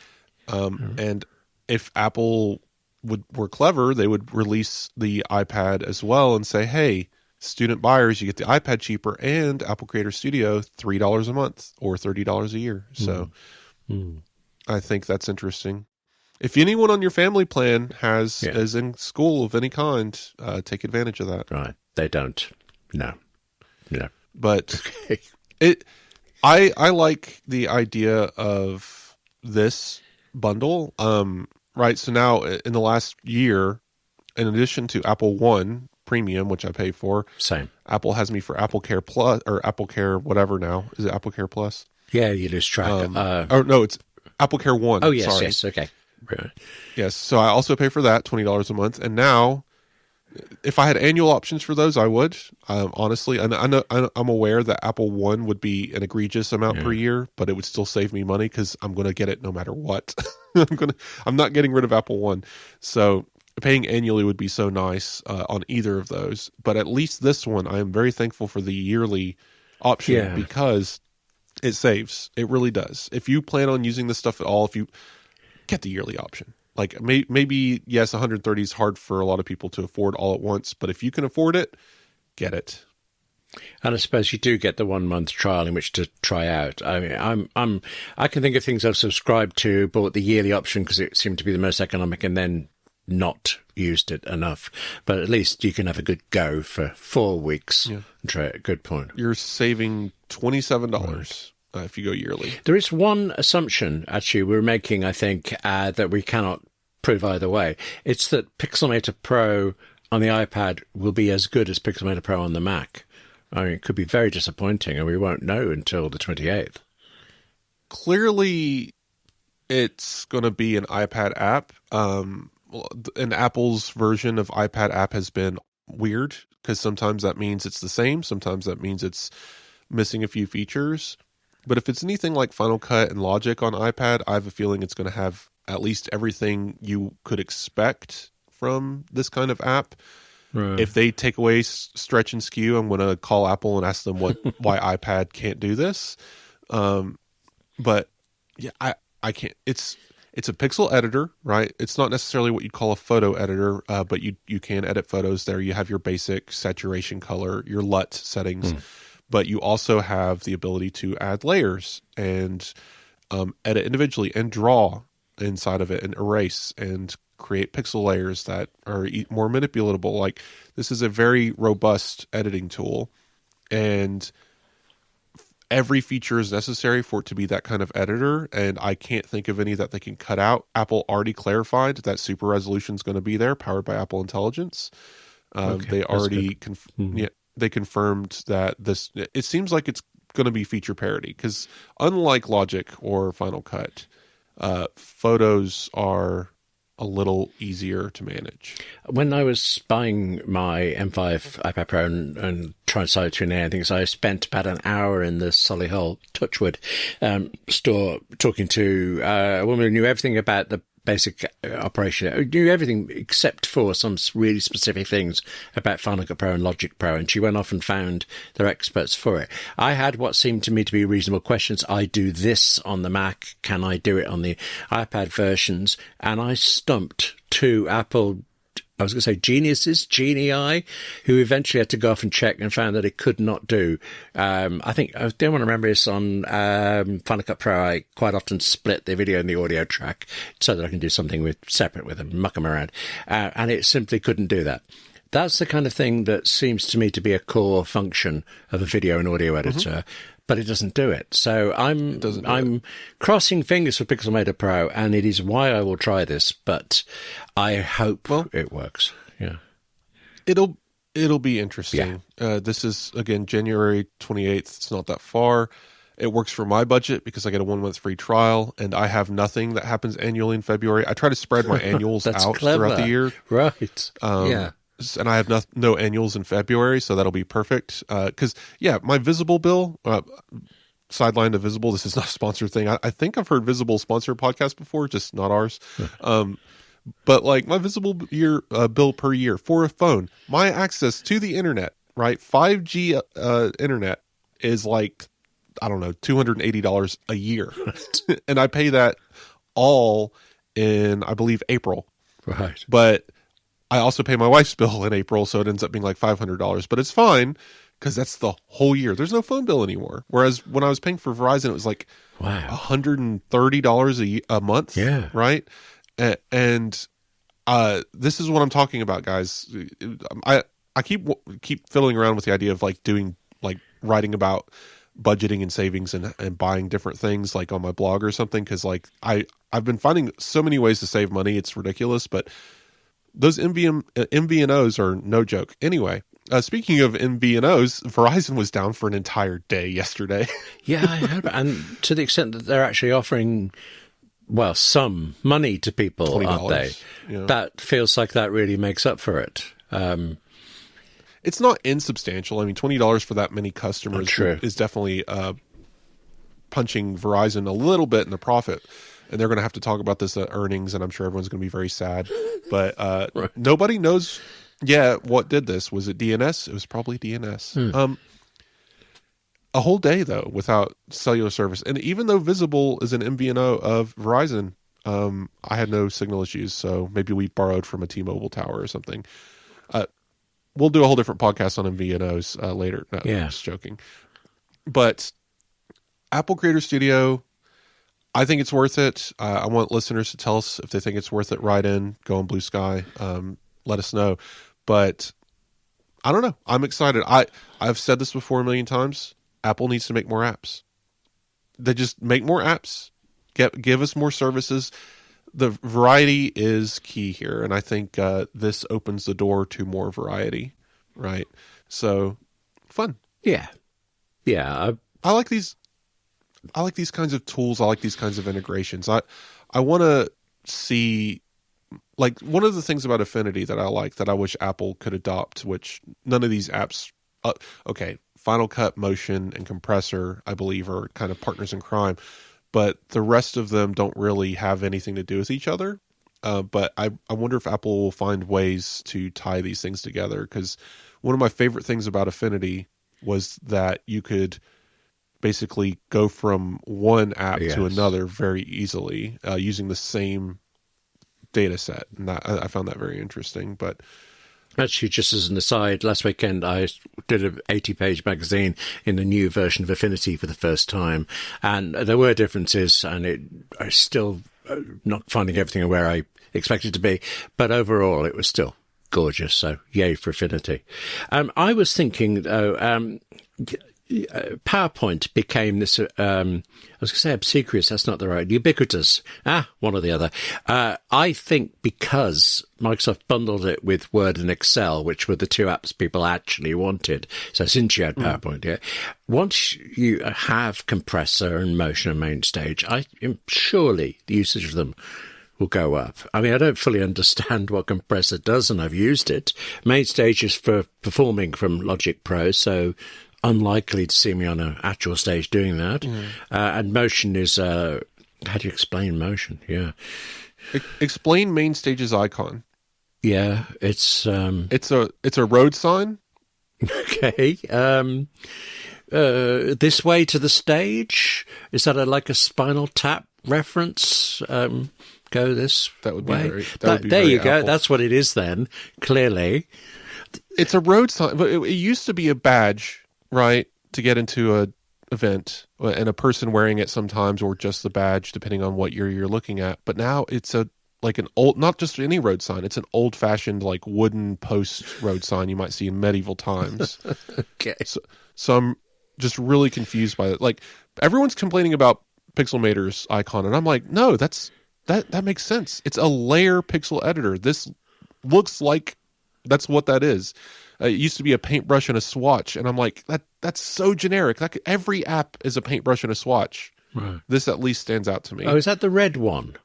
And if Apple were clever, they would release the iPad as well and say, hey, student buyers, you get the iPad cheaper and Apple Creator Studio $3 a month or $30 a year. So I think that's interesting. If anyone on your family plan is in school of any kind, take advantage of that. Right. They don't. No. But I like the idea of this bundle. Right. So now in the last year, in addition to Apple One Premium, which I pay for, same. Apple has me for Apple Care Plus, or Apple Care whatever now. Is it Apple Care Plus? Yeah, you lose track. No, it's Apple Care One. Oh, yes, sorry. yes, okay. Right. Yes, so I also pay for that, $20 a month. And now, if I had annual options for those, I would, honestly. And I'm aware that Apple One would be an egregious amount per year, but it would still save me money because I'm going to get it no matter what. I'm not getting rid of Apple One. So paying annually would be so nice on either of those. But at least this one, I am very thankful for the yearly option because it saves. It really does. If you plan on using this stuff at all, if you get the yearly option, like maybe, yes, 130 is hard for a lot of people to afford all at once, but if you can afford it, get it. And I suppose you do get the 1 month trial in which to try out. I mean, I can think of things I've subscribed to, bought the yearly option because it seemed to be the most economic, and then not used it enough. But at least you can have a good go for 4 weeks. Yeah. And try it. Good point. You're saving $27 if you go yearly. There is one assumption, actually, we're making, I think, that we cannot prove either way. It's that Pixelmator Pro on the iPad will be as good as Pixelmator Pro on the Mac. I mean, it could be very disappointing, and we won't know until the 28th. Clearly, it's going to be an iPad app. And Apple's version of iPad app has been weird because sometimes that means it's the same. Sometimes that means it's missing a few features. But if it's anything like Final Cut and Logic on iPad, I have a feeling it's going to have at least everything you could expect from this kind of app. Right. If they take away stretch and skew, I'm going to call Apple and ask them why iPad can't do this. But yeah, I can't. It's a pixel editor, right? It's not necessarily what you'd call a photo editor, but you can edit photos there. You have your basic saturation color, your LUT settings, but you also have the ability to add layers and edit individually and draw inside of it and erase and create pixel layers that are more manipulatable. Like, this is a very robust editing tool, and every feature is necessary for it to be that kind of editor, and I can't think of any that they can cut out. Apple already clarified that super resolution is going to be there, powered by Apple Intelligence. They already they confirmed that this. It seems like it's going to be feature parity, because unlike Logic or Final Cut, photos are a little easier to manage. When I was buying my M5 iPad Pro and trying to side tune anything, so I spent about an hour in the Solihull Touchwood store talking to a woman who knew everything about the basic operation, knew everything except for some really specific things about Final Cut Pro and Logic Pro, and she went off and found their experts for it. I had what seemed to me to be reasonable questions. I do this on the Mac, can I do it on the iPad versions? And I stumped two Apple, I was going to say geniuses, Genii, who eventually had to go off and check and found that it could not do. I think, I don't want to remember this on Final Cut Pro, I quite often split the video and the audio track so that I can do something separate with them, muck them around. And it simply couldn't do that. That's the kind of thing that seems to me to be a core function of a video and audio editor. But it doesn't do it. So I'm crossing fingers for Pixelmator Pro, and it is why I will try this, but I hope it works. Yeah. It'll be interesting. Yeah. This is, again, January 28th. It's not that far. It works for my budget because I get a 1 month free trial, and I have nothing that happens annually in February. I try to spread my annuals out throughout the year. Right. Yeah. And I have no annuals in February, so that'll be perfect. Because, my Visible bill, sideline to Visible, this is not a sponsored thing. I think I've heard Visible sponsor a podcast before, just not ours. But like my Visible bill per year for a phone, my access to the internet, right? 5G internet is like, I don't know, $280 a year. And I pay that all in, I believe, April. Right. But I also pay my wife's bill in April, so it ends up being like $500. But it's fine because that's the whole year. There's no phone bill anymore. Whereas when I was paying for Verizon, it was like $130 a month. Yeah. Right? And this is what I'm talking about, guys. I keep fiddling around with the idea of like doing, like writing about budgeting and savings and buying different things like on my blog or something. Because like I've been finding so many ways to save money. It's ridiculous, but those MVNOs are no joke. Anyway, speaking of MVNOs, Verizon was down for an entire day yesterday. Yeah, I heard about, and to the extent that they're actually offering, some money to people, $20, aren't they? Yeah. That feels like that really makes up for it. It's not insubstantial. I mean, $20 for that many customers is definitely punching Verizon a little bit in the profit. And they're going to have to talk about this at earnings, and I'm sure everyone's going to be very sad. But nobody knows yet what did this. Was it DNS? It was probably DNS. A whole day, though, without cellular service. And even though Visible is an MVNO of Verizon, I had no signal issues, so maybe we borrowed from a T-Mobile tower or something. We'll do a whole different podcast on MVNOs later. No, I'm just joking. But Apple Creator Studio, I think it's worth it. I want listeners to tell us if they think it's worth it. Write in, go on Blue Sky, let us know. But I don't know. I'm excited. I've said this before a million times. Apple needs to make more apps. They just make more apps. Give us more services. The variety is key here, and I think this opens the door to more variety. Right? So, fun. Yeah. I like these. I like these kinds of tools. I like these kinds of integrations. I want to see like one of the things about Affinity that I like that I wish Apple could adopt, which none of these apps, okay, Final Cut, Motion, and Compressor, I believe, are kind of partners in crime, but the rest of them don't really have anything to do with each other. But I wonder if Apple will find ways to tie these things together, because one of my favorite things about Affinity was that you could basically go from one app to another very easily using the same data set. And I found that very interesting. But actually, just as an aside, last weekend I did an 80-page magazine in the new version of Affinity for the first time. And there were differences, and I still not finding everything where I expected it to be. But overall, it was still gorgeous. So yay for Affinity. I was thinking, though, PowerPoint became this, I was going to say obsequious, that's not the right, ubiquitous, one or the other. I think because Microsoft bundled it with Word and Excel, which were the two apps people actually wanted. So since you had PowerPoint, once you have Compressor and Motion and MainStage, surely the usage of them will go up. I mean, I don't fully understand what Compressor does, and I've used it. MainStage is for performing from Logic Pro, so unlikely to see me on an actual stage doing that. And Motion is, how do you explain Motion? Yeah. Explain MainStage's icon. Yeah, it's a road sign. Okay. This way to the stage? Is that like a Spinal Tap reference? Go this that would be way? Very, there you go. Apple. That's what it is then, clearly. It's a road sign, but it used to be a badge, right, to get into a event, and a person wearing it sometimes, or just the badge, depending on what you're looking at. But now it's an old, not just any road sign, it's an old-fashioned, like, wooden post road sign you might see in medieval times. Okay. So I'm just really confused by it. Like, everyone's complaining about Pixelmator's icon, and I'm like, no, that makes sense. It's a layer pixel editor. This looks like that's what that is. It used to be a paintbrush and a swatch, and I'm like, that's so generic. Every app is a paintbrush and a swatch. Right. This at least stands out to me. Oh, is that the red one?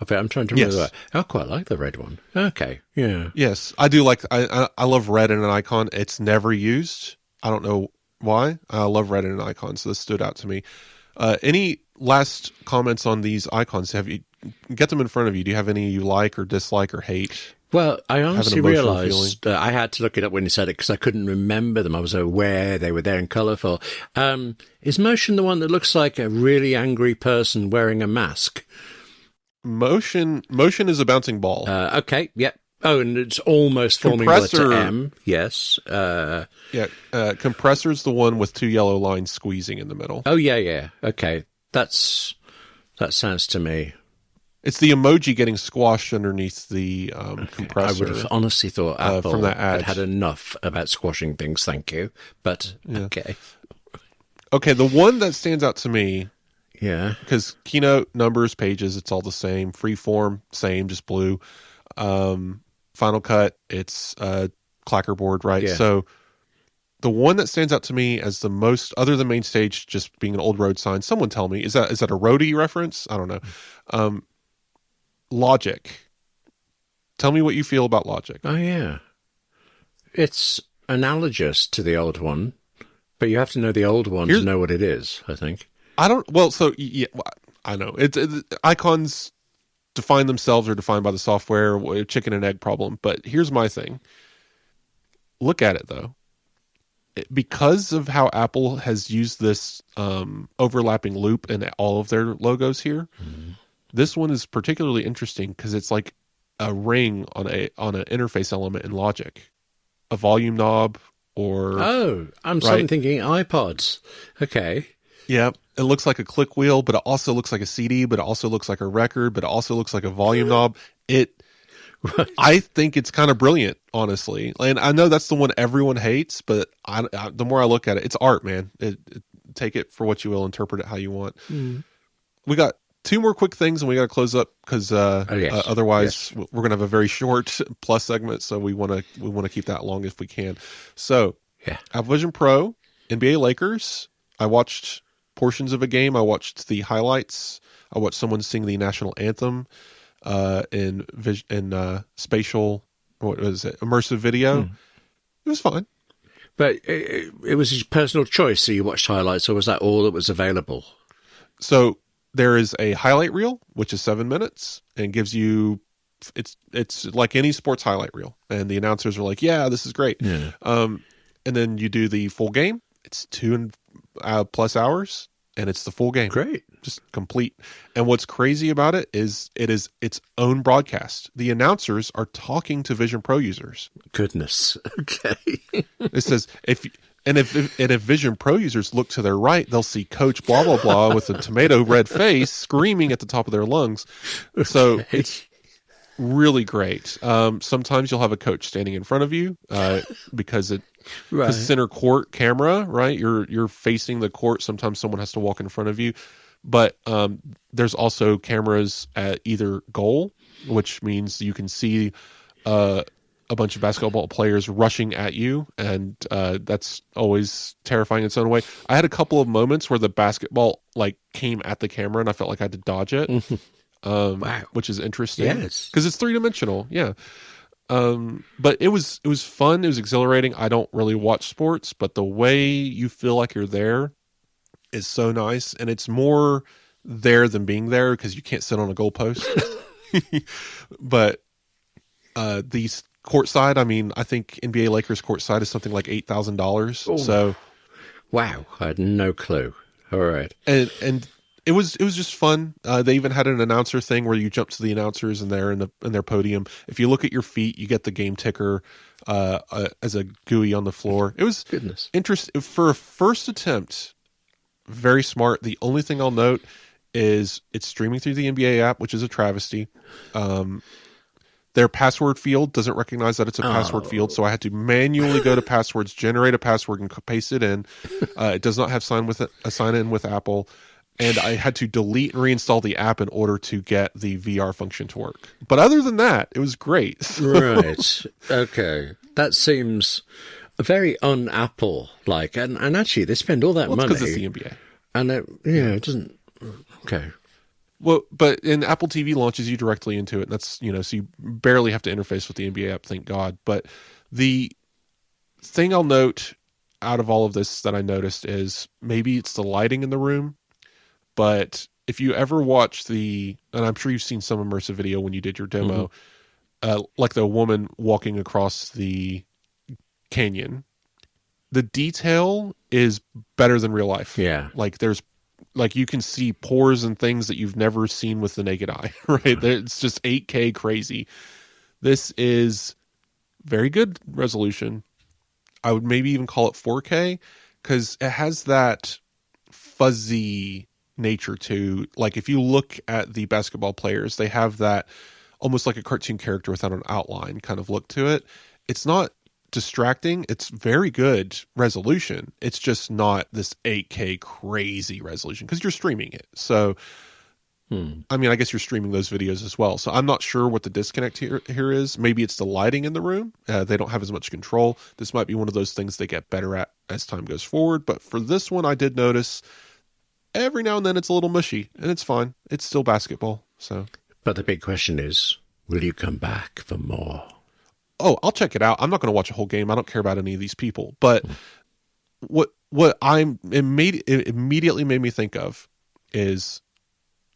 I'm trying to remember that. I quite like the red one. Okay, yeah. Yes, I do like. I love red in an icon. It's never used. I don't know why. I love red in an icon, so this stood out to me. Any last comments on these icons? Have you get them in front of you? Do you have any you like or dislike or hate? Well, I honestly realised I had to look it up when you said it because I couldn't remember them. I was aware they were there and colourful. Is Motion the one that looks like a really angry person wearing a mask? Motion is a bouncing ball. Okay, yep. Oh, and it's almost forming the letter M. Yes. Compressor's the one with two yellow lines squeezing in the middle. Oh, yeah. Okay, that sounds to me. It's the emoji getting squashed underneath the compressor. I would have honestly thought Apple from that had enough about squashing things, thank you. But, okay. Okay, the one that stands out to me, because Keynote, numbers, pages, it's all the same. Freeform, same, just blue. Final Cut, it's clackerboard, right? Yeah. So the one that stands out to me as the most, other than MainStage just being an old road sign, someone tell me, is that a roadie reference? I don't know. Logic. Tell me what you feel about Logic. Oh, yeah. It's analogous to the old one, but you have to know the old one to know what it is, I think. I know. Icons define themselves or defined by the software, chicken and egg problem. But here's my thing. Look at it, though. Because of how Apple has used this overlapping loop in all of their logos here, this one is particularly interesting because it's like a ring on an interface element in Logic, a volume knob, or I'm suddenly thinking iPods. Okay, yeah, it looks like a click wheel, but it also looks like a CD, but it also looks like a record, but it also looks like a volume knob. I think it's kind of brilliant, honestly, and I know that's the one everyone hates, but the more I look at it, it's art, man. Take it for what you will, interpret it how you want. We got two more quick things, and we got to close up because otherwise we're going to have a very short plus segment. So we want to keep that long if we can. So, Apple Vision Pro, NBA Lakers. I watched portions of a game. I watched the highlights. I watched someone sing the national anthem. in spatial, what was it, immersive video. It was fine. But it was his personal choice, so you watched highlights, or was that all that was available? So there is a highlight reel, which is 7 minutes, and gives you, it's like any sports highlight reel. And the announcers are like, yeah, this is great. Yeah. And then you do the full game. It's 2+ hours, and it's the full game. Great. Just complete. And what's crazy about it is its own broadcast. The announcers are talking to Vision Pro users. Goodness. Okay. It says if Vision Pro users look to their right, they'll see Coach blah blah blah with a tomato red face screaming at the top of their lungs. So it's really great. Sometimes you'll have a coach standing in front of you because center court camera, right? You're facing the court. Sometimes someone has to walk in front of you. But there's also cameras at either goal, which means you can see a bunch of basketball players rushing at you, and that's always terrifying in its own way. I had a couple of moments where the basketball came at the camera, and I felt like I had to dodge it, wow, which is interesting. Yes, because it's 3-dimensional. Yeah, but it was fun. It was exhilarating. I don't really watch sports, but the way you feel like you're there is so nice, and it's more there than being there because you can't sit on a goalpost. But these courtside, I mean, I think NBA Lakers courtside is something like $8,000. So, wow, I had no clue. All right, and it was just fun. They even had an announcer thing where you jump to the announcers and they're in their podium. If you look at your feet, you get the game ticker as a GUI on the floor. It was interesting for a first attempt. Very smart. The only thing I'll note is it's streaming through the NBA app, which is a travesty. Their password field doesn't recognize that it's a password field, so I had to manually go to passwords, generate a password, and paste it in. It does not have a sign-in with Apple, and I had to delete and reinstall the app in order to get the VR function to work. But other than that, it was great. Right. Okay. That seems very un-Apple-like, and actually they spend all that money because it's the NBA, and it doesn't. Okay, well, but in Apple TV launches you directly into it, and that's so you barely have to interface with the NBA app, thank God. But the thing I'll note out of all of this that I noticed is maybe it's the lighting in the room, but if you ever watch and I'm sure you've seen some immersive video when you did your demo, like the woman walking across the canyon, the detail is better than real life. Yeah, you can see pores and things that you've never seen with the naked eye. Right, it's just 8K crazy. This is very good resolution. I would maybe even call it 4K because it has that fuzzy nature to, if you look at the basketball players, they have that almost like a cartoon character without an outline kind of look to it. It's not distracting. It's very good resolution. It's just not this 8K crazy resolution because you're streaming it. So, I mean, I guess you're streaming those videos as well. So I'm not sure what the disconnect here is. Maybe it's the lighting in the room. They don't have as much control. This might be one of those things they get better at as time goes forward. But for this one, I did notice every now and then it's a little mushy, and it's fine. It's still basketball. So, but the big question is, will you come back for more? Oh, I'll check it out. I'm not going to watch a whole game. I don't care about any of these people. But what it immediately made me think of is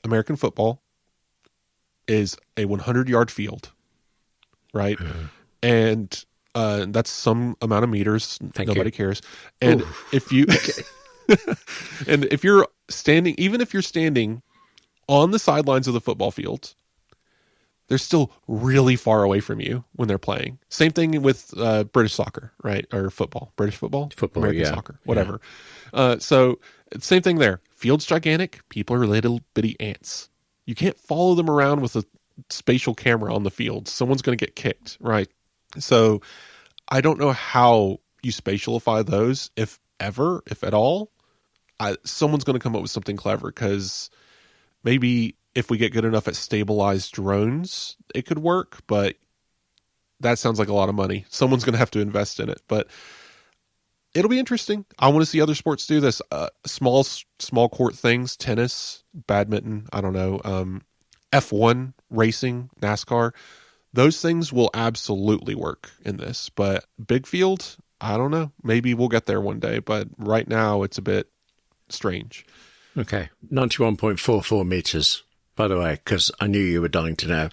American football is a 100-yard field, right? And that's some amount of meters. Nobody cares. And if you and if you're standing, even if you're standing on the sidelines of the football field, they're still really far away from you when they're playing. Same thing with British soccer, right? Or football. British football? American soccer, whatever. Yeah. So same thing there. Field's gigantic. People are little bitty ants. You can't follow them around with a spatial camera on the field. Someone's going to get kicked, right? So I don't know how you spatialify those, if ever, if at all. Someone's going to come up with something clever because maybe if we get good enough at stabilized drones, it could work, but that sounds like a lot of money. Someone's going to have to invest in it, but it'll be interesting. I want to see other sports do this. Small court things, tennis, badminton, I don't know. F1 racing, NASCAR, those things will absolutely work in this. But big field, I don't know. Maybe we'll get there one day, but right now it's a bit strange. Okay, 91.44 meters, by the way, because I knew you were dying to know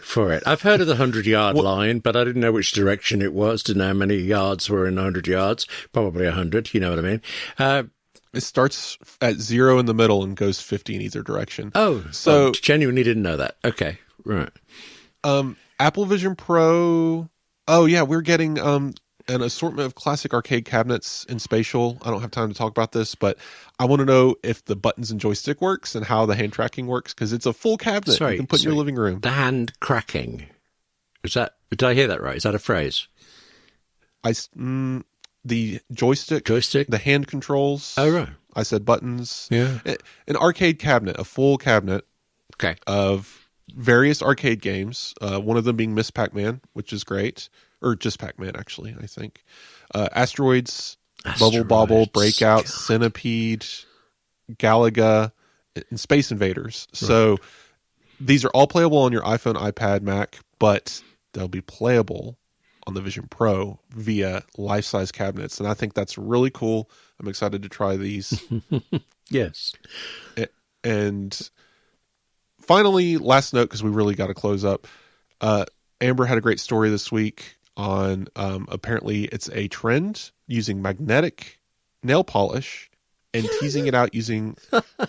for it. I've heard of the 100-yard line, but I didn't know which direction it was. Didn't know how many yards were in 100 yards. Probably 100, you know what I mean? It starts at 0 in the middle and goes 50 in either direction. Oh, so genuinely didn't know that. Okay, right. Apple Vision Pro. Oh, yeah, we're getting an assortment of classic arcade cabinets in spatial. I don't have time to talk about this, but I want to know if the buttons and joystick works and how the hand tracking works, because it's a full cabinet you can put in your living room. The hand cracking. Did I hear that right? Is that a phrase? The joystick, the hand controls. Oh, right. I said buttons. Yeah. An arcade cabinet, a full cabinet of various arcade games, one of them being Miss Pac-Man, which is great. Or just Pac-Man, actually, I think. Asteroids, Bubble Bobble, Breakout, Centipede, Galaga, and Space Invaders. Right. So these are all playable on your iPhone, iPad, Mac, but they'll be playable on the Vision Pro via life-size cabinets, and I think that's really cool. I'm excited to try these. Yes. And finally, last note, because we really got to close up. Amber had a great story this week on apparently it's a trend using magnetic nail polish and teasing it out using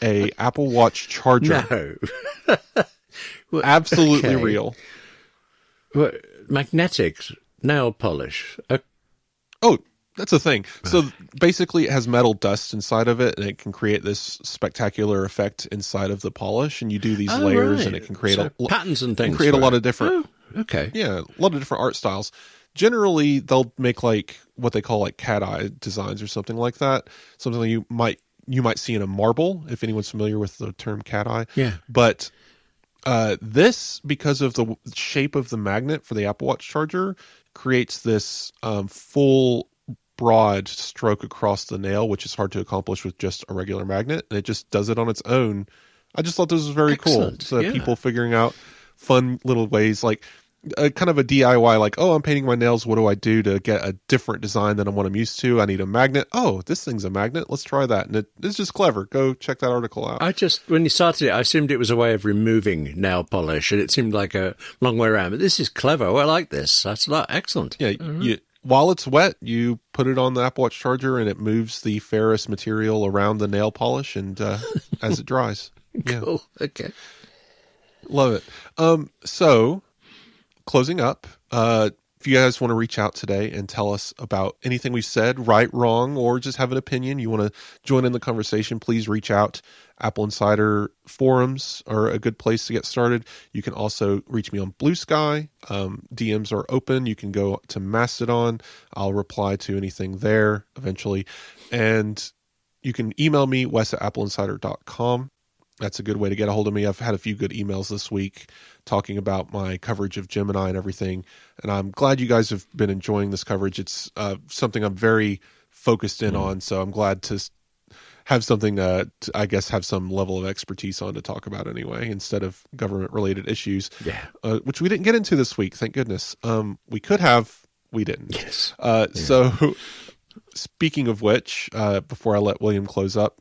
a Apple Watch charger. No. Well, absolutely real. Well, magnetic nail polish. Oh, that's a thing. So basically it has metal dust inside of it, and it can create this spectacular effect inside of the polish, and you do these layers, and it can create patterns and things. Create a lot of different a lot of different art styles. Generally, they'll make like what they call like cat eye designs or something like that. Something you might see in a marble, if anyone's familiar with the term cat eye. Yeah. But this, because of the shape of the magnet for the Apple Watch charger, creates this full broad stroke across the nail, which is hard to accomplish with just a regular magnet, and it just does it on its own. I just thought this was very cool. So people figuring out fun little ways, like kind of a DIY, like, oh, I'm painting my nails. What do I do to get a different design than what I'm used to? I need a magnet. Oh, this thing's a magnet. Let's try that. And it's just clever. Go check that article out. When you started it, I assumed it was a way of removing nail polish, and it seemed like a long way around. But this is clever. Oh, I like this. That's excellent. Yeah. While it's wet, you put it on the Apple Watch charger, and it moves the ferrous material around the nail polish, and as it dries. Yeah. Cool. Okay. Love it. So, closing up, if you guys want to reach out today and tell us about anything we said, right, wrong, or just have an opinion, you want to join in the conversation, please reach out. Apple Insider forums are a good place to get started. You can also reach me on Blue Sky. DMs are open. You can go to Mastodon. I'll reply to anything there eventually. And you can email me, wes@appleinsider.com. That's a good way to get a hold of me. I've had a few good emails this week talking about my coverage of Gemini and everything. And I'm glad you guys have been enjoying this coverage. It's something I'm very focused in on. So I'm glad to have something to, I guess, have some level of expertise on to talk about anyway, instead of government-related issues, which we didn't get into this week, thank goodness. We could have, we didn't. Yes. So speaking of which, before I let William close up,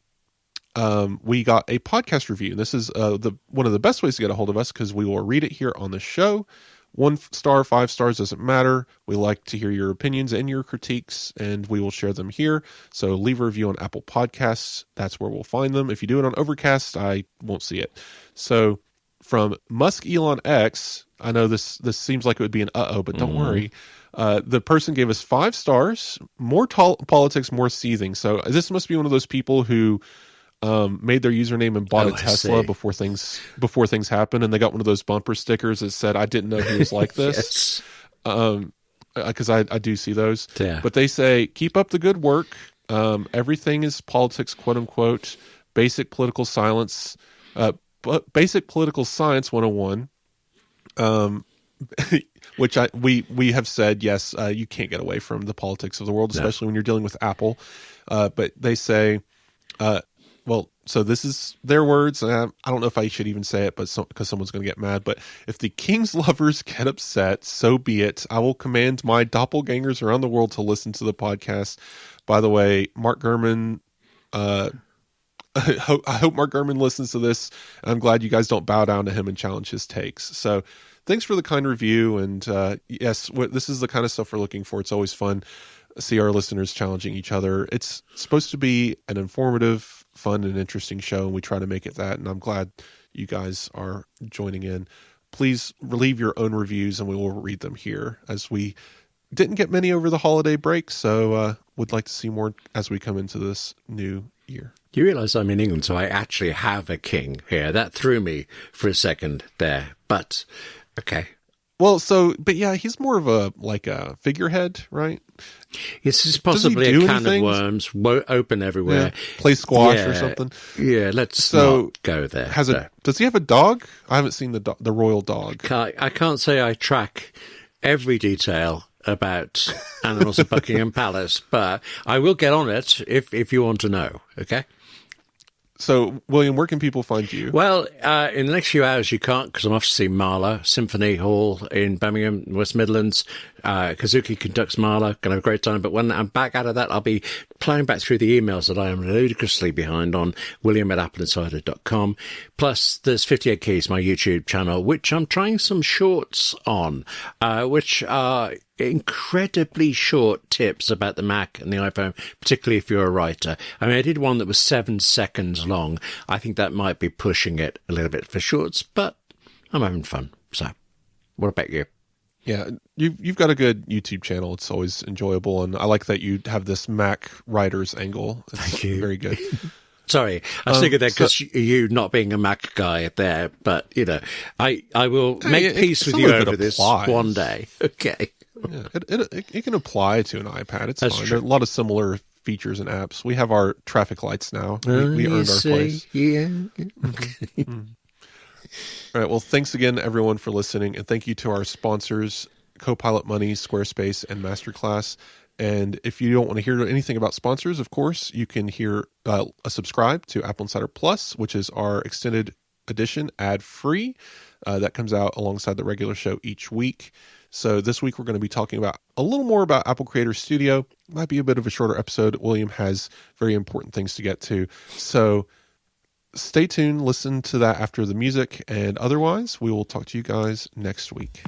we got a podcast review. And this is one of the best ways to get a hold of us, because we will read it here on the show. 1 star, 5 stars, doesn't matter. We like to hear your opinions and your critiques, and we will share them here. So leave a review on Apple Podcasts. That's where we'll find them. If you do it on Overcast, I won't see it. So from Musk Elon X, I know this seems like it would be an but don't worry. The person gave us 5 stars. More politics, more seething. So this must be one of those people who made their username and bought a Tesla before things happened, and they got one of those bumper stickers that said, "I didn't know he was like this." Because I do see those. Yeah. But they say, "Keep up the good work. Everything is politics, quote unquote. Basic political science, basic political science 101." Which we have said, yes, you can't get away from the politics of the world, especially when you're dealing with Apple. But they say, well, so this is their words. I don't know if I should even say it, but because someone's going to get mad. But if the king's lovers get upset, so be it. I will command my doppelgangers around the world to listen to the podcast. By the way, Mark Gurman, I hope Mark Gurman listens to this. I'm glad you guys don't bow down to him and challenge his takes. So thanks for the kind review. And yes, this is the kind of stuff we're looking for. It's always fun to see our listeners challenging each other. It's supposed to be an informative, fun, and interesting show, and we try to make it that. And I'm glad you guys are joining in. Please leave your own reviews, and we will read them here, as we didn't get many over the holiday break, so would like to see more as we come into this new year. You realize I'm in England, so I actually have a king here. That threw me for a second there, but okay. Well, but yeah, he's more of a figurehead, right? This is possibly a can of worms, open everywhere. Yeah. Play squash or something. Yeah, let's not go there. Does he have a dog? I haven't seen the royal dog. I can't say I track every detail about animals at Buckingham Palace, but I will get on it if you want to know, okay? So, William, where can people find you? Well, in the next few hours you can't, because I'm off to see Mahler, Symphony Hall in Birmingham, West Midlands. Kazuki conducts Mahler, going to have a great time. But when I'm back out of that, I'll be ploughing back through the emails that I am ludicrously behind on, william@appleinsider.com. Plus, there's 58 Keys, my YouTube channel, which I'm trying some shorts on, which are incredibly short tips about the Mac and the iPhone, particularly if you're a writer. I mean, I did one that was 7 seconds long. I think that might be pushing it a little bit for shorts, but I'm having fun. So, what about you? Yeah, you've got a good YouTube channel. It's always enjoyable, and I like that you have this Mac writers angle. Thank you. Very good. Sorry, I was thinking that because you not being a Mac guy there, but, I will make peace with you over this one day. Okay. Yeah, it can apply to an iPad. It's That's fine. true. There are a lot of similar features and apps. We have our traffic lights now. We earned our place. Yeah. All right. Well, thanks again, everyone, for listening. And thank you to our sponsors, Copilot Money, Squarespace, and MasterClass. And if you don't want to hear anything about sponsors, of course, you can subscribe to Apple Insider Plus, which is our extended edition, ad-free. That comes out alongside the regular show each week. So this week we're going to be talking about a little more about Apple Creator Studio. Might be a bit of a shorter episode. William has very important things to get to. So stay tuned, listen to that after the music, and otherwise we will talk to you guys next week.